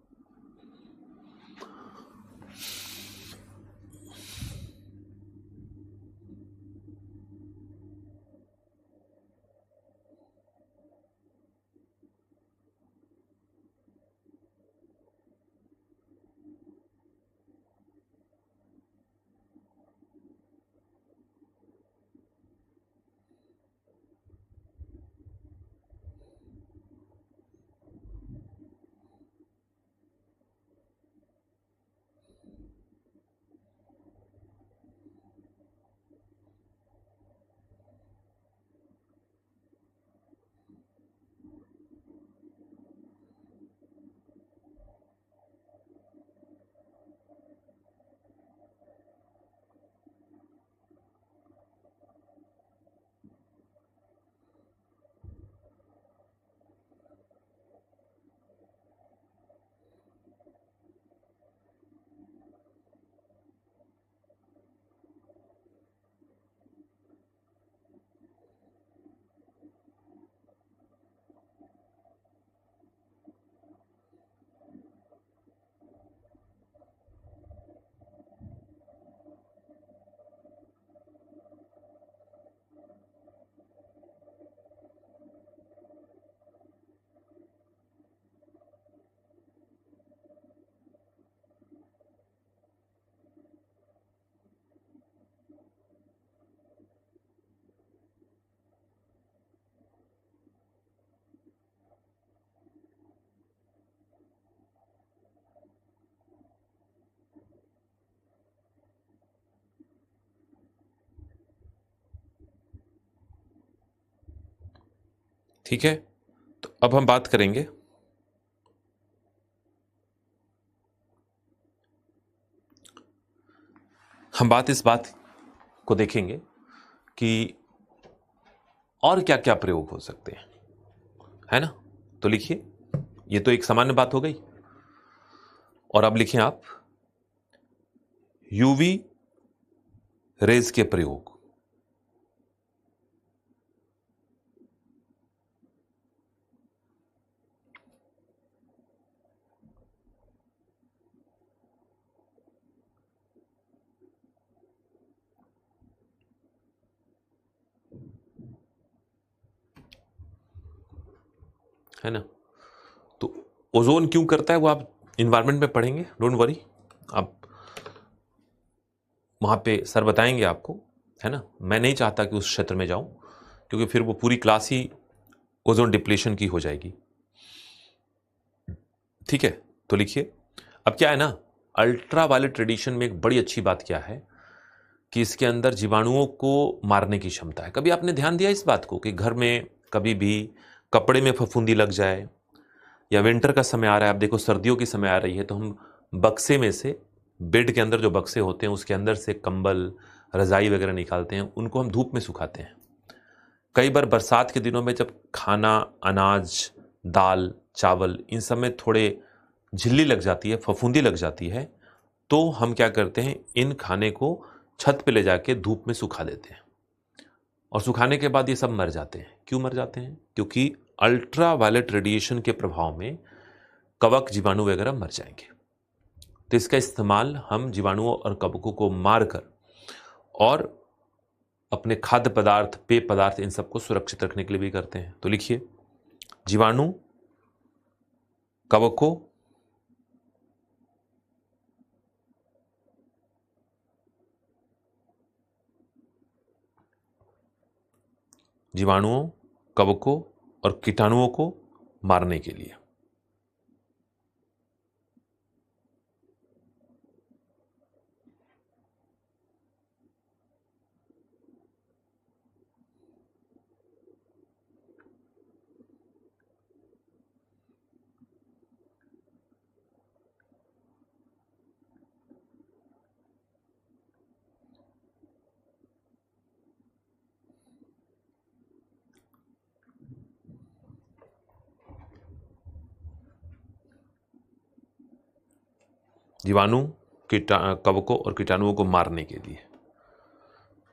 S1: ठीक है, तो अब हम बात करेंगे इस बात को देखेंगे कि और क्या क्या प्रयोग हो सकते हैं, है ना। तो लिखिए, ये तो एक सामान्य बात हो गई, और अब लिखिए आप यूवी रेज के प्रयोग। है ना, तो ओजोन क्यों करता है वो आप इन्वायरमेंट में पढ़ेंगे, डोंट वरी, आप वहां पे सर बताएंगे आपको, है ना। मैं नहीं चाहता कि उस क्षेत्र में जाऊं, क्योंकि फिर वो पूरी क्लास ही ओजोन डिप्लीशन की हो जाएगी। ठीक है, तो लिखिए, अब क्या है ना, अल्ट्रा वायलेट रेडिएशन में एक बड़ी अच्छी बात क्या है कि इसके अंदर जीवाणुओं को मारने की क्षमता है। कभी आपने ध्यान दिया इस बात को कि घर में कभी भी कपड़े में फफूंदी लग जाए, या विंटर का समय आ रहा है, आप देखो सर्दियों की समय आ रही है, तो हम बक्से में से, बेड के अंदर जो बक्से होते हैं उसके अंदर से कंबल, रजाई वगैरह निकालते हैं, उनको हम धूप में सुखाते हैं। कई बार बरसात के दिनों में जब खाना, अनाज, दाल, चावल, इन सब में थोड़े झिल्ली लग जाती है, फफूंदी लग जाती है, तो हम क्या करते हैं, इन खाने को छत पे ले जाके धूप में सुखा देते हैं, और सुखाने के बाद ये सब मर जाते हैं। क्यों मर जाते हैं? क्योंकि अल्ट्रा वायलेट रेडिएशन के प्रभाव में कवक, जीवाणु वगैरह मर जाएंगे। तो इसका इस्तेमाल हम जीवाणुओं और कवकों को मारकर और अपने खाद्य पदार्थ, पेय पदार्थ, इन सबको सुरक्षित रखने के लिए भी करते हैं। तो लिखिए, जीवाणु, कवकों, जीवाणुओं, कवकों और कीटाणुओं को मारने के लिए। जीवाणु, कवकों और कीटाणुओं को मारने के लिए।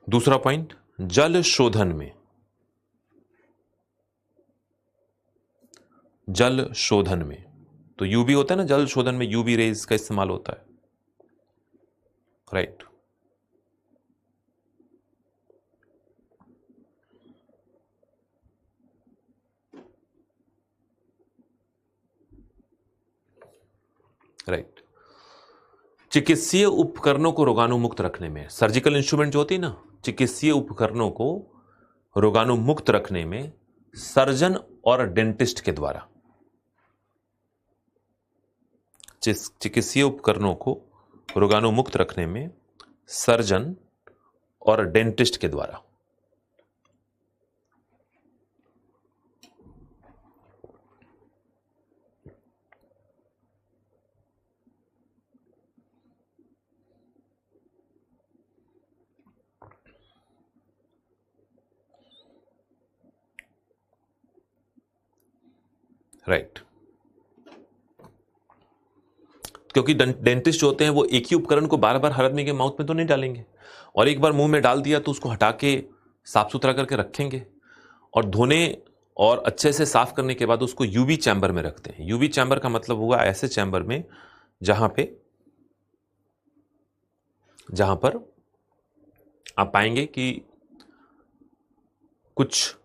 S1: दूसरा पॉइंट, जल शोधन में, जल शोधन में, तो यूवी होता है ना, जल शोधन में यूवी रेज का इस्तेमाल होता है, राइट। राइट, चिकित्सीय उपकरणों को रोगाणु मुक्त रखने में, सर्जिकल इंस्ट्रूमेंट जो होती है ना, चिकित्सीय उपकरणों को रोगाणु मुक्त रखने में सर्जन और डेंटिस्ट के द्वारा, चिकित्सीय उपकरणों को रोगाणु मुक्त रखने में सर्जन और डेंटिस्ट के द्वारा। राइट, क्योंकि डेंटिस्ट जो होते हैं वो एक ही उपकरण को बार बार हर आदमी के माउथ में तो नहीं डालेंगे, और एक बार मुंह में डाल दिया तो उसको हटा के साफ सुथरा करके रखेंगे, और धोने और अच्छे से साफ करने के बाद उसको यूवी चैम्बर में रखते हैं। यूवी चैम्बर का मतलब हुआ ऐसे चैम्बर में जहां पर आप पाएंगे कि कुछ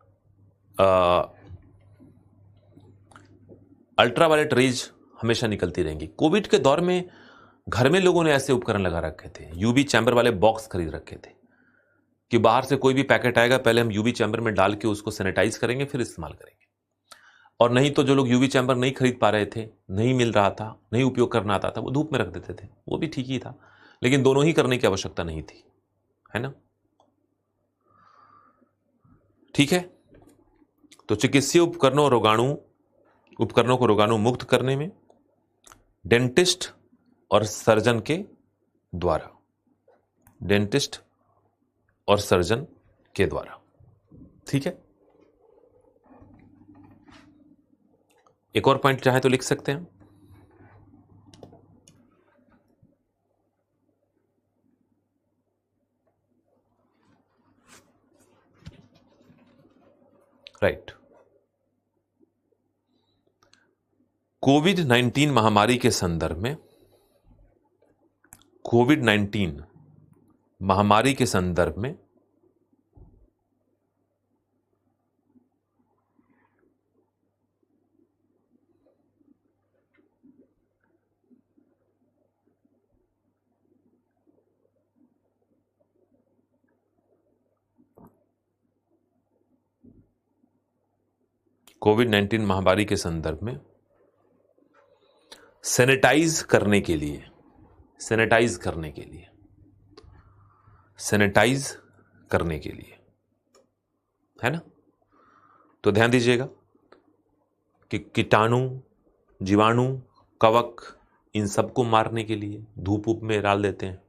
S1: अल्ट्रावायलेट रेज हमेशा निकलती रहेंगी। कोविड के दौर में घर में लोगों ने ऐसे उपकरण लगा रखे थे, यूवी चैम्बर वाले बॉक्स खरीद रखे थे, कि बाहर से कोई भी पैकेट आएगा पहले हम यूवी चैम्बर में डाल के उसको सैनिटाइज करेंगे, फिर इस्तेमाल करेंगे। और नहीं तो जो लोग यूवी चैम्बर नहीं खरीद पा रहे थे, नहीं मिल रहा था, नहीं उपयोग करना आता था, वो धूप में रख देते थे, वो भी ठीक ही था, लेकिन दोनों ही करने की आवश्यकता नहीं थी, है ना। ठीक है, तो चिकित्सीय उपकरणों को रोगाणु मुक्त करने में डेंटिस्ट और सर्जन के द्वारा, डेंटिस्ट और सर्जन के द्वारा। ठीक है, एक और पॉइंट चाहे तो लिख सकते हैं। राइट, कोविड-19 महामारी के संदर्भ में, कोविड-19 महामारी के संदर्भ में कोविड-19 महामारी के संदर्भ में सैनिटाइज करने के लिए, सैनिटाइज करने के लिए, सैनिटाइज करने के लिए, है ना। तो ध्यान दीजिएगा कि कीटाणु, जीवाणु, कवक, इन सबको मारने के लिए धूप ऊप में डाल देते हैं।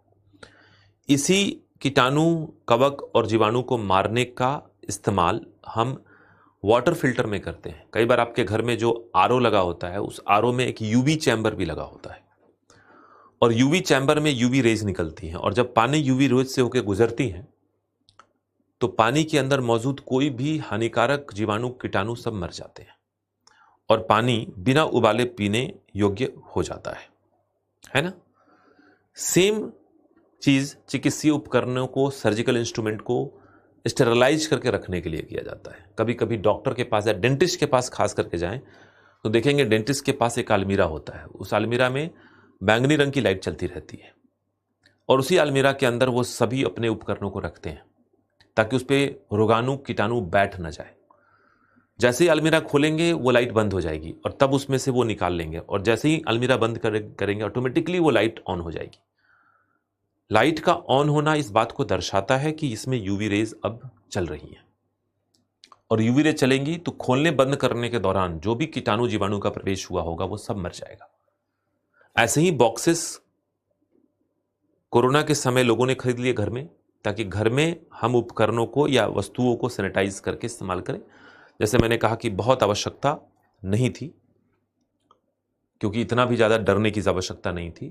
S1: इसी कीटाणु, कवक और जीवाणु को मारने का इस्तेमाल हम वाटर फिल्टर में करते हैं। कई बार आपके घर में जो आरओ लगा होता है, उस आरओ में एक यूवी चैम्बर भी लगा होता है, और यूवी चैम्बर में यूवी रेज निकलती हैं, और जब पानी यूवी रेज से होकर गुजरती हैं तो पानी के अंदर मौजूद कोई भी हानिकारक जीवाणु, कीटाणु सब मर जाते हैं, और पानी बिना उबाले पीने योग्य हो जाता है ना। सेम चीज चिकित्सीय उपकरणों को, सर्जिकल इंस्ट्रूमेंट को स्टेरलाइज करके रखने के लिए किया जाता है। कभी कभी डॉक्टर के पास या डेंटिस्ट के पास खास करके जाएं तो देखेंगे डेंटिस्ट के पास एक अलमीरा होता है, उस अलमीरा में बैंगनी रंग की लाइट चलती रहती है, और उसी अलमीरा के अंदर वो सभी अपने उपकरणों को रखते हैं ताकि उस पर रोगाणु, कीटाणु बैठ न जाए। जैसे ही अलमीरा खोलेंगे वो लाइट बंद हो जाएगी, और तब उसमें से वो निकाल लेंगे, और जैसे ही अलमीरा बंद करेंगे ऑटोमेटिकली वो लाइट ऑन हो जाएगी। लाइट का ऑन होना इस बात को दर्शाता है कि इसमें यूवी रेज अब चल रही हैं, और यूवी रेज चलेंगी तो खोलने बंद करने के दौरान जो भी कीटाणु, जीवाणु का प्रवेश हुआ होगा वो सब मर जाएगा। ऐसे ही बॉक्सेस कोरोना के समय लोगों ने खरीद लिए घर में, ताकि घर में हम उपकरणों को या वस्तुओं को सैनिटाइज करके इस्तेमाल करें। जैसे मैंने कहा कि बहुत आवश्यकता नहीं थी, क्योंकि इतना भी ज्यादा डरने की आवश्यकता नहीं थी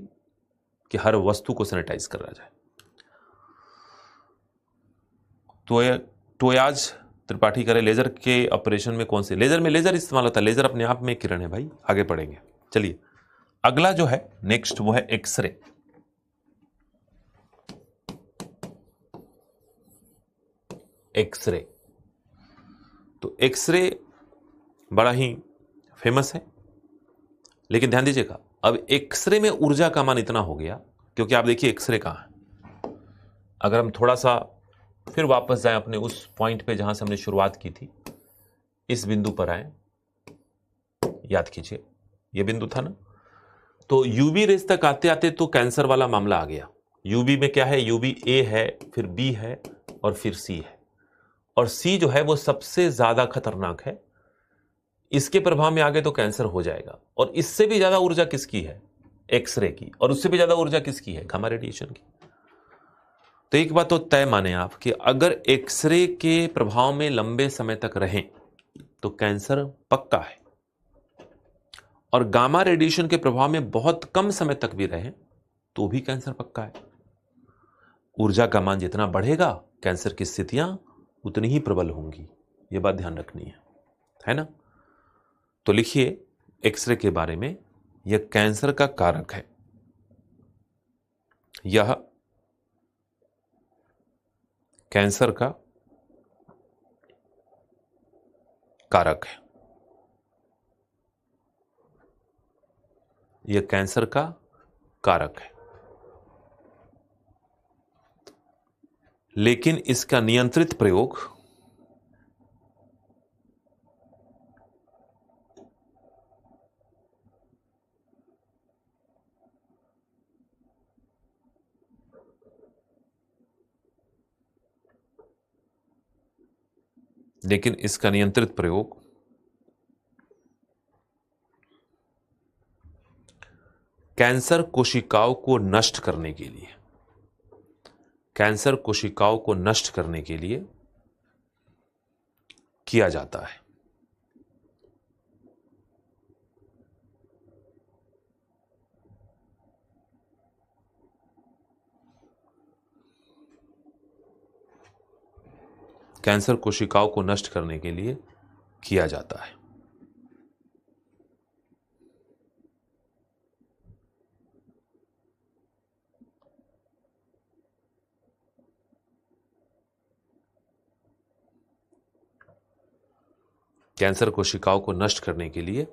S1: कि हर वस्तु को सैनिटाइज करा जाए। टोयाज त्रिपाठी करे, लेजर के ऑपरेशन में कौन से, लेजर में लेजर इस्तेमाल होता है। लेजर अपने आप में किरण है भाई, आगे पढ़ेंगे। चलिए अगला जो है नेक्स्ट वो है एक्सरे। एक्सरे, तो एक्सरे बड़ा ही फेमस है, लेकिन ध्यान दीजिएगा अब एक्सरे में ऊर्जा का मान इतना हो गया, क्योंकि आप देखिए एक्सरे कहां है। अगर हम थोड़ा सा फिर वापस जाएं अपने उस पॉइंट पे जहां से हमने शुरुआत की थी, इस बिंदु पर आए, याद कीजिए ये बिंदु था ना। तो यूवी रेस तक आते आते तो कैंसर वाला मामला आ गया। यूवी में क्या है, यूवी ए है, फिर बी है, और फिर सी है, और सी जो है वो सबसे ज्यादा खतरनाक है। इसके प्रभाव में आगे तो कैंसर हो जाएगा। और इससे भी ज्यादा ऊर्जा किसकी है, एक्सरे की, और उससे भी ज्यादा ऊर्जा किसकी है, गामा रेडिएशन की। तो एक बात तो तय माने आप कि अगर एक्सरे के प्रभाव में लंबे समय तक रहें तो कैंसर पक्का है, और गामा रेडिएशन के प्रभाव में बहुत कम समय तक भी रहें तो भी कैंसर पक्का है। ऊर्जा का मान जितना बढ़ेगा कैंसर की स्थितियां उतनी ही प्रबल होंगी, यह बात ध्यान रखनी है ना। तो लिखिए एक्सरे के बारे में, यह कैंसर का कारक है, यह कैंसर का कारक है, यह कैंसर का कारक है, लेकिन इसका नियंत्रित प्रयोग लेकिन इसका नियंत्रित प्रयोग कैंसर कोशिकाओं को नष्ट करने के लिए, कैंसर कोशिकाओं को नष्ट करने के लिए किया जाता है। कैंसर कोशिकाओं को नष्ट करने के लिए किया जाता है। कैंसर कोशिकाओं को नष्ट करने के लिए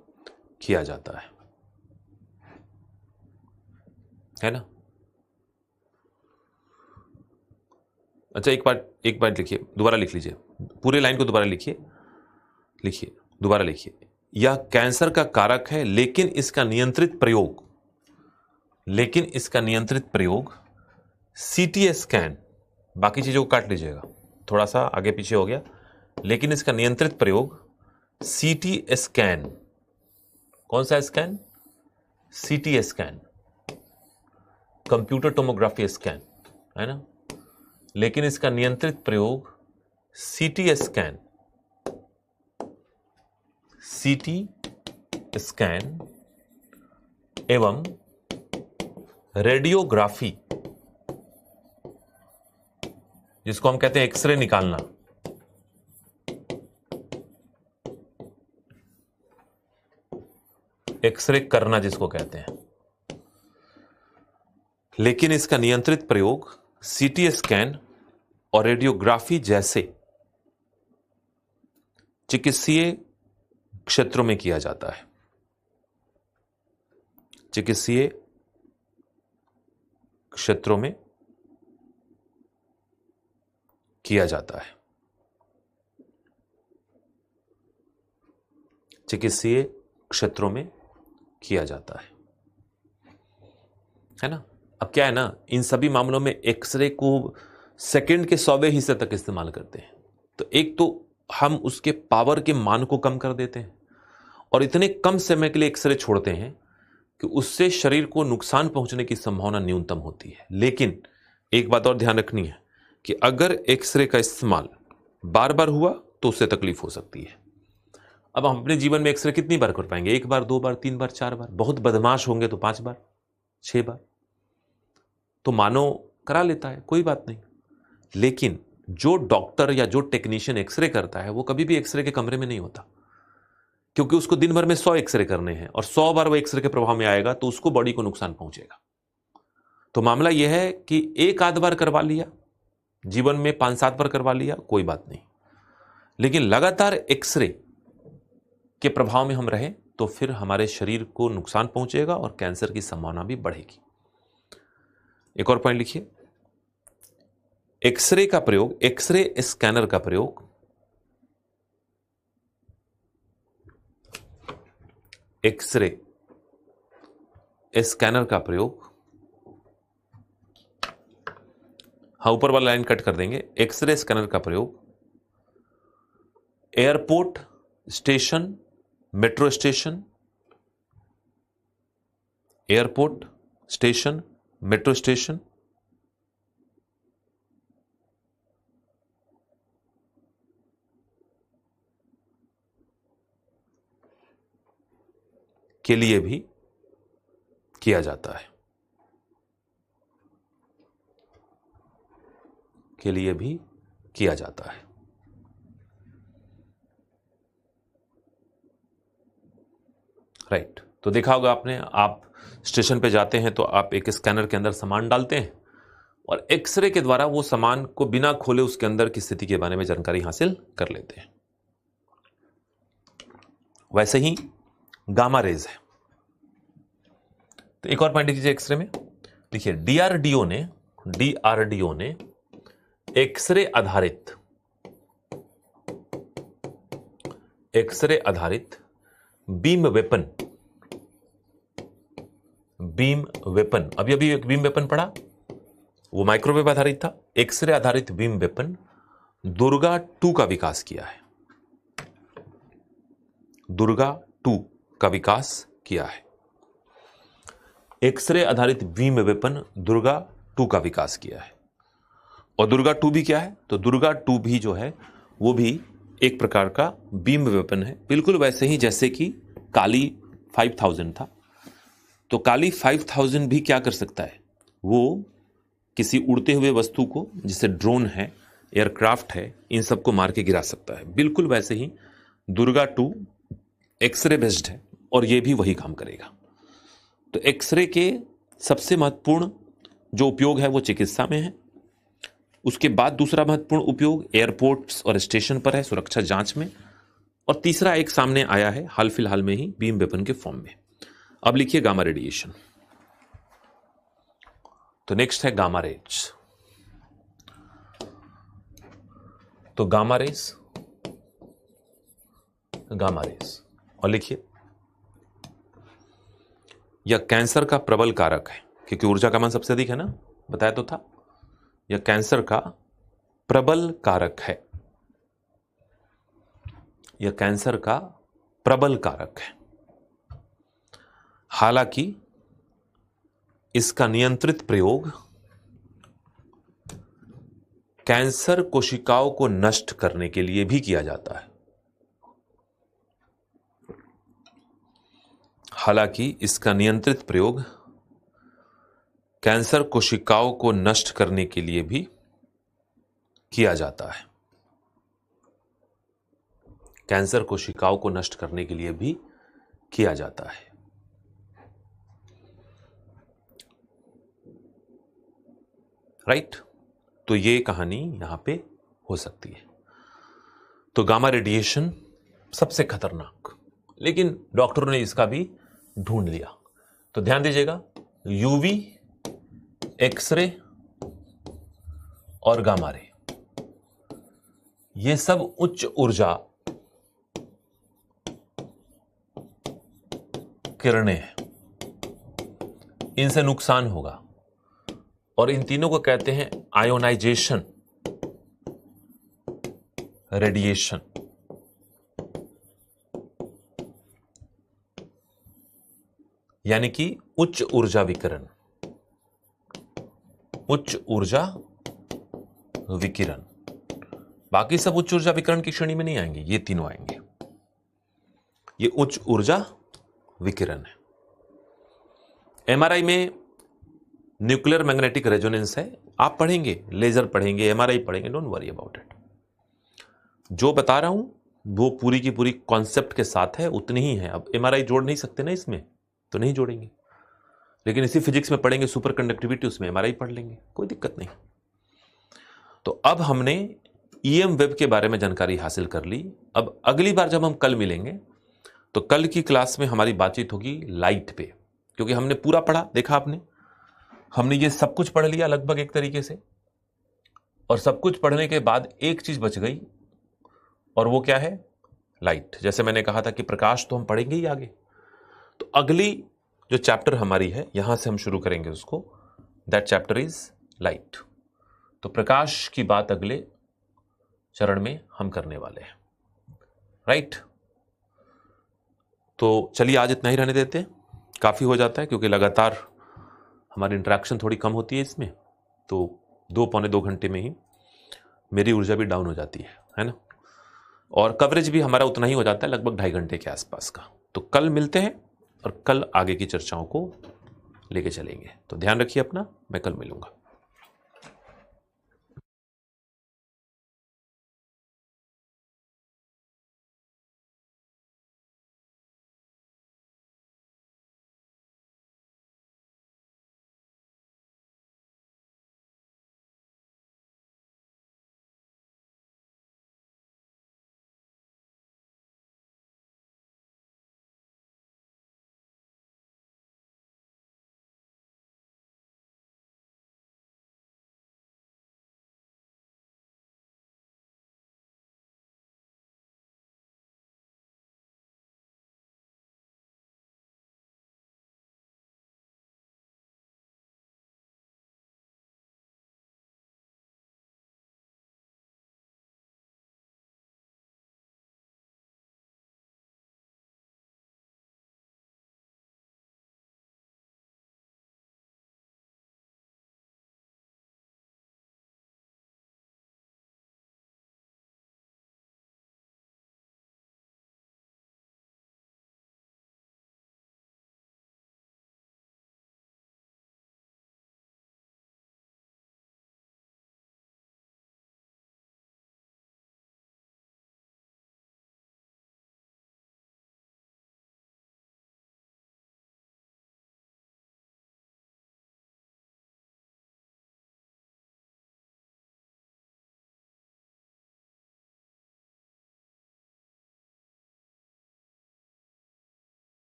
S1: किया जाता है ना। अच्छा, एक बार लिखिए, दोबारा लिख लीजिए, पूरे लाइन को दोबारा लिखिए, दोबारा लिखिए। यह कैंसर का कारक है, लेकिन इसका नियंत्रित प्रयोग सीटी स्कैन, बाकी चीजों को काट लीजिएगा, थोड़ा सा आगे पीछे हो गया, लेकिन इसका नियंत्रित प्रयोग सीटी स्कैन, कौन सा scan? CT scan, computer tomography scan, है ना। लेकिन इसका नियंत्रित प्रयोग सीटी स्कैन एवं रेडियोग्राफी, जिसको हम कहते हैं एक्सरे निकालना, एक्सरे करना जिसको कहते हैं। लेकिन इसका नियंत्रित प्रयोग सीटी स्कैन और रेडियोग्राफी जैसे चिकित्सीय क्षेत्रों में किया जाता है। चिकित्सीय क्षेत्रों में किया जाता है। चिकित्सीय क्षेत्रों में किया जाता है ना। अब क्या है ना, इन सभी मामलों में एक्सरे को सेकंड के 100वें हिस्से तक इस्तेमाल करते हैं। तो एक तो हम उसके पावर के मान को कम कर देते हैं और इतने कम समय के लिए एक्सरे छोड़ते हैं कि उससे शरीर को नुकसान पहुंचने की संभावना न्यूनतम होती है। लेकिन एक बात और ध्यान रखनी है कि अगर एक्सरे का इस्तेमाल बार बार हुआ तो उससे तकलीफ हो सकती है। अब हम अपने जीवन में एक्सरे कितनी बार कर पाएंगे? 1 बार, 2 बार, 3 बार, 4 बार, बहुत बदमाश होंगे तो 5 बार, 6 बार, तो मानो करा लेता है, कोई बात नहीं। लेकिन जो डॉक्टर या जो टेक्नीशियन एक्सरे करता है वो कभी भी एक्सरे के कमरे में नहीं होता, क्योंकि उसको दिन भर में 100 एक्सरे करने हैं और 100 बार वो एक्सरे के प्रभाव में आएगा तो उसको बॉडी को नुकसान पहुंचेगा। तो मामला यह है कि 1 आध बार करवा लिया, जीवन में 5-7 बार करवा लिया, कोई बात नहीं। लेकिन लगातार एक्सरे के प्रभाव में हम रहें तो फिर हमारे शरीर को नुकसान पहुंचेगा और कैंसर की संभावना भी बढ़ेगी। एक और पॉइंट लिखिए, एक्सरे का प्रयोग, एक्सरे स्कैनर का प्रयोग एक्सरे स्कैनर का प्रयोग, हाँ ऊपर वाला लाइन कट कर देंगे। एक्सरे स्कैनर का प्रयोग airport station, metro station, airport station, metro station, के लिए भी किया जाता है, के लिए भी किया जाता है। राइट, तो देखा होगा आपने, आप स्टेशन पे जाते हैं तो आप एक स्कैनर के अंदर सामान डालते हैं और एक्सरे के द्वारा वो सामान को बिना खोले उसके अंदर की स्थिति के बारे में जानकारी हासिल कर लेते हैं। वैसे ही गामा रेज है। तो एक और पॉइंट लीजिए एक्सरे में, देखिए डीआरडीओ ने एक्सरे आधारित बीम वेपन, अभी एक बीम वेपन पढ़ा, वो माइक्रोवेव आधारित था। एक्सरे आधारित बीम वेपन दुर्गा 2 का विकास किया है। दुर्गा 2 का विकास किया है। एक्सरे आधारित बीम वेपन दुर्गा 2 का विकास किया है। और दुर्गा 2 भी क्या है? तो दुर्गा 2 भी जो है वो भी एक प्रकार का बीम वेपन है, बिल्कुल वैसे ही जैसे कि काली 5000 था। तो काली 5000 भी क्या कर सकता है? वो किसी उड़ते हुए वस्तु को, जिसे ड्रोन है, एयरक्राफ्ट है, इन सबको मार के गिरा सकता है। बिल्कुल वैसे ही दुर्गा 2 एक्सरे बेस्ड है और ये भी वही काम करेगा। तो एक्सरे के सबसे महत्वपूर्ण जो उपयोग है वो चिकित्सा में है। उसके बाद दूसरा महत्वपूर्ण उपयोग एयरपोर्ट्स और स्टेशन पर है, सुरक्षा जांच में। और तीसरा एक सामने आया है हाल फिलहाल में ही बीम वेपन के फॉर्म में। अब लिखिए गामा रेडिएशन। तो नेक्स्ट है गामा रेज। तो गामा रेज, गामा रेज, और लिखिए यह कैंसर का प्रबल कारक है, क्योंकि ऊर्जा का मान सबसे अधिक है ना, बताया तो था। यह कैंसर का प्रबल कारक है, यह कैंसर का प्रबल कारक है। हालांकि इसका नियंत्रित प्रयोग कैंसर कोशिकाओं को नष्ट करने के लिए भी किया जाता है। हालांकि इसका नियंत्रित प्रयोग कैंसर कोशिकाओं को नष्ट करने के लिए भी किया जाता है। कैंसर कोशिकाओं को नष्ट करने के लिए भी किया जाता है। राइट? तो ये कहानी यहां पे हो सकती है। तो गामा रेडिएशन सबसे खतरनाक, लेकिन डॉक्टरों ने इसका भी ढूंढ लिया। तो ध्यान दीजिएगा, यूवी, एक्सरे और गामा रे, ये सब उच्च ऊर्जा किरणें हैं, इनसे नुकसान होगा। और इन तीनों को कहते हैं आयोनाइजेशन रेडिएशन। यानी कि उच्च ऊर्जा विकिरण, उच्च ऊर्जा विकिरण। बाकी सब उच्च ऊर्जा विकिरण की श्रेणी में नहीं आएंगे, ये तीनों आएंगे। ये उच्च ऊर्जा विकिरण है। एमआरआई में न्यूक्लियर मैग्नेटिक रेजोनेंस है, आप पढ़ेंगे, लेजर पढ़ेंगे, एमआरआई पढ़ेंगे, डोंट वरी अबाउट इट। जो बता रहा हूं वो पूरी की पूरी कॉन्सेप्ट के साथ है, उतनी ही है। अब एमआरआई जोड़ नहीं सकते ना इसमें, तो नहीं जोड़ेंगे, लेकिन इसी फिजिक्स में पढ़ेंगे सुपर कंडक्टिविटी, उसमें एमआरआई पढ़ लेंगे, कोई दिक्कत नहीं। तो अब हमने ईएम वेब के बारे में जानकारी हासिल कर ली। अब अगली बार जब हम कल मिलेंगे तो कल की क्लास में हमारी बातचीत होगी लाइट पे, क्योंकि हमने पूरा पढ़ा, देखा आपने, हमने ये सब कुछ पढ़ लिया लगभग एक तरीके से। और सब कुछ पढ़ने के बाद एक चीज बच गई, और वो क्या है? लाइट। जैसे मैंने कहा था कि प्रकाश तो हम पढ़ेंगे ही आगे, तो अगली जो चैप्टर हमारी है यहां से हम शुरू करेंगे उसको, दैट चैप्टर इज लाइट। तो प्रकाश की बात अगले चरण में हम करने वाले हैं। राइट? तो चलिए आज इतना ही रहने देते हैं, काफी हो जाता है, क्योंकि लगातार हमारी इंटरेक्शन थोड़ी कम होती है इसमें, तो 2 पौने 2 घंटे में ही मेरी ऊर्जा भी डाउन हो जाती है ना। और कवरेज भी हमारा उतना ही हो जाता है, लगभग 2.5 घंटे के आसपास का। तो कल मिलते हैं और कल आगे की चर्चाओं को लेके चलेंगे। तो ध्यान रखिए अपना, मैं कल मिलूंगा।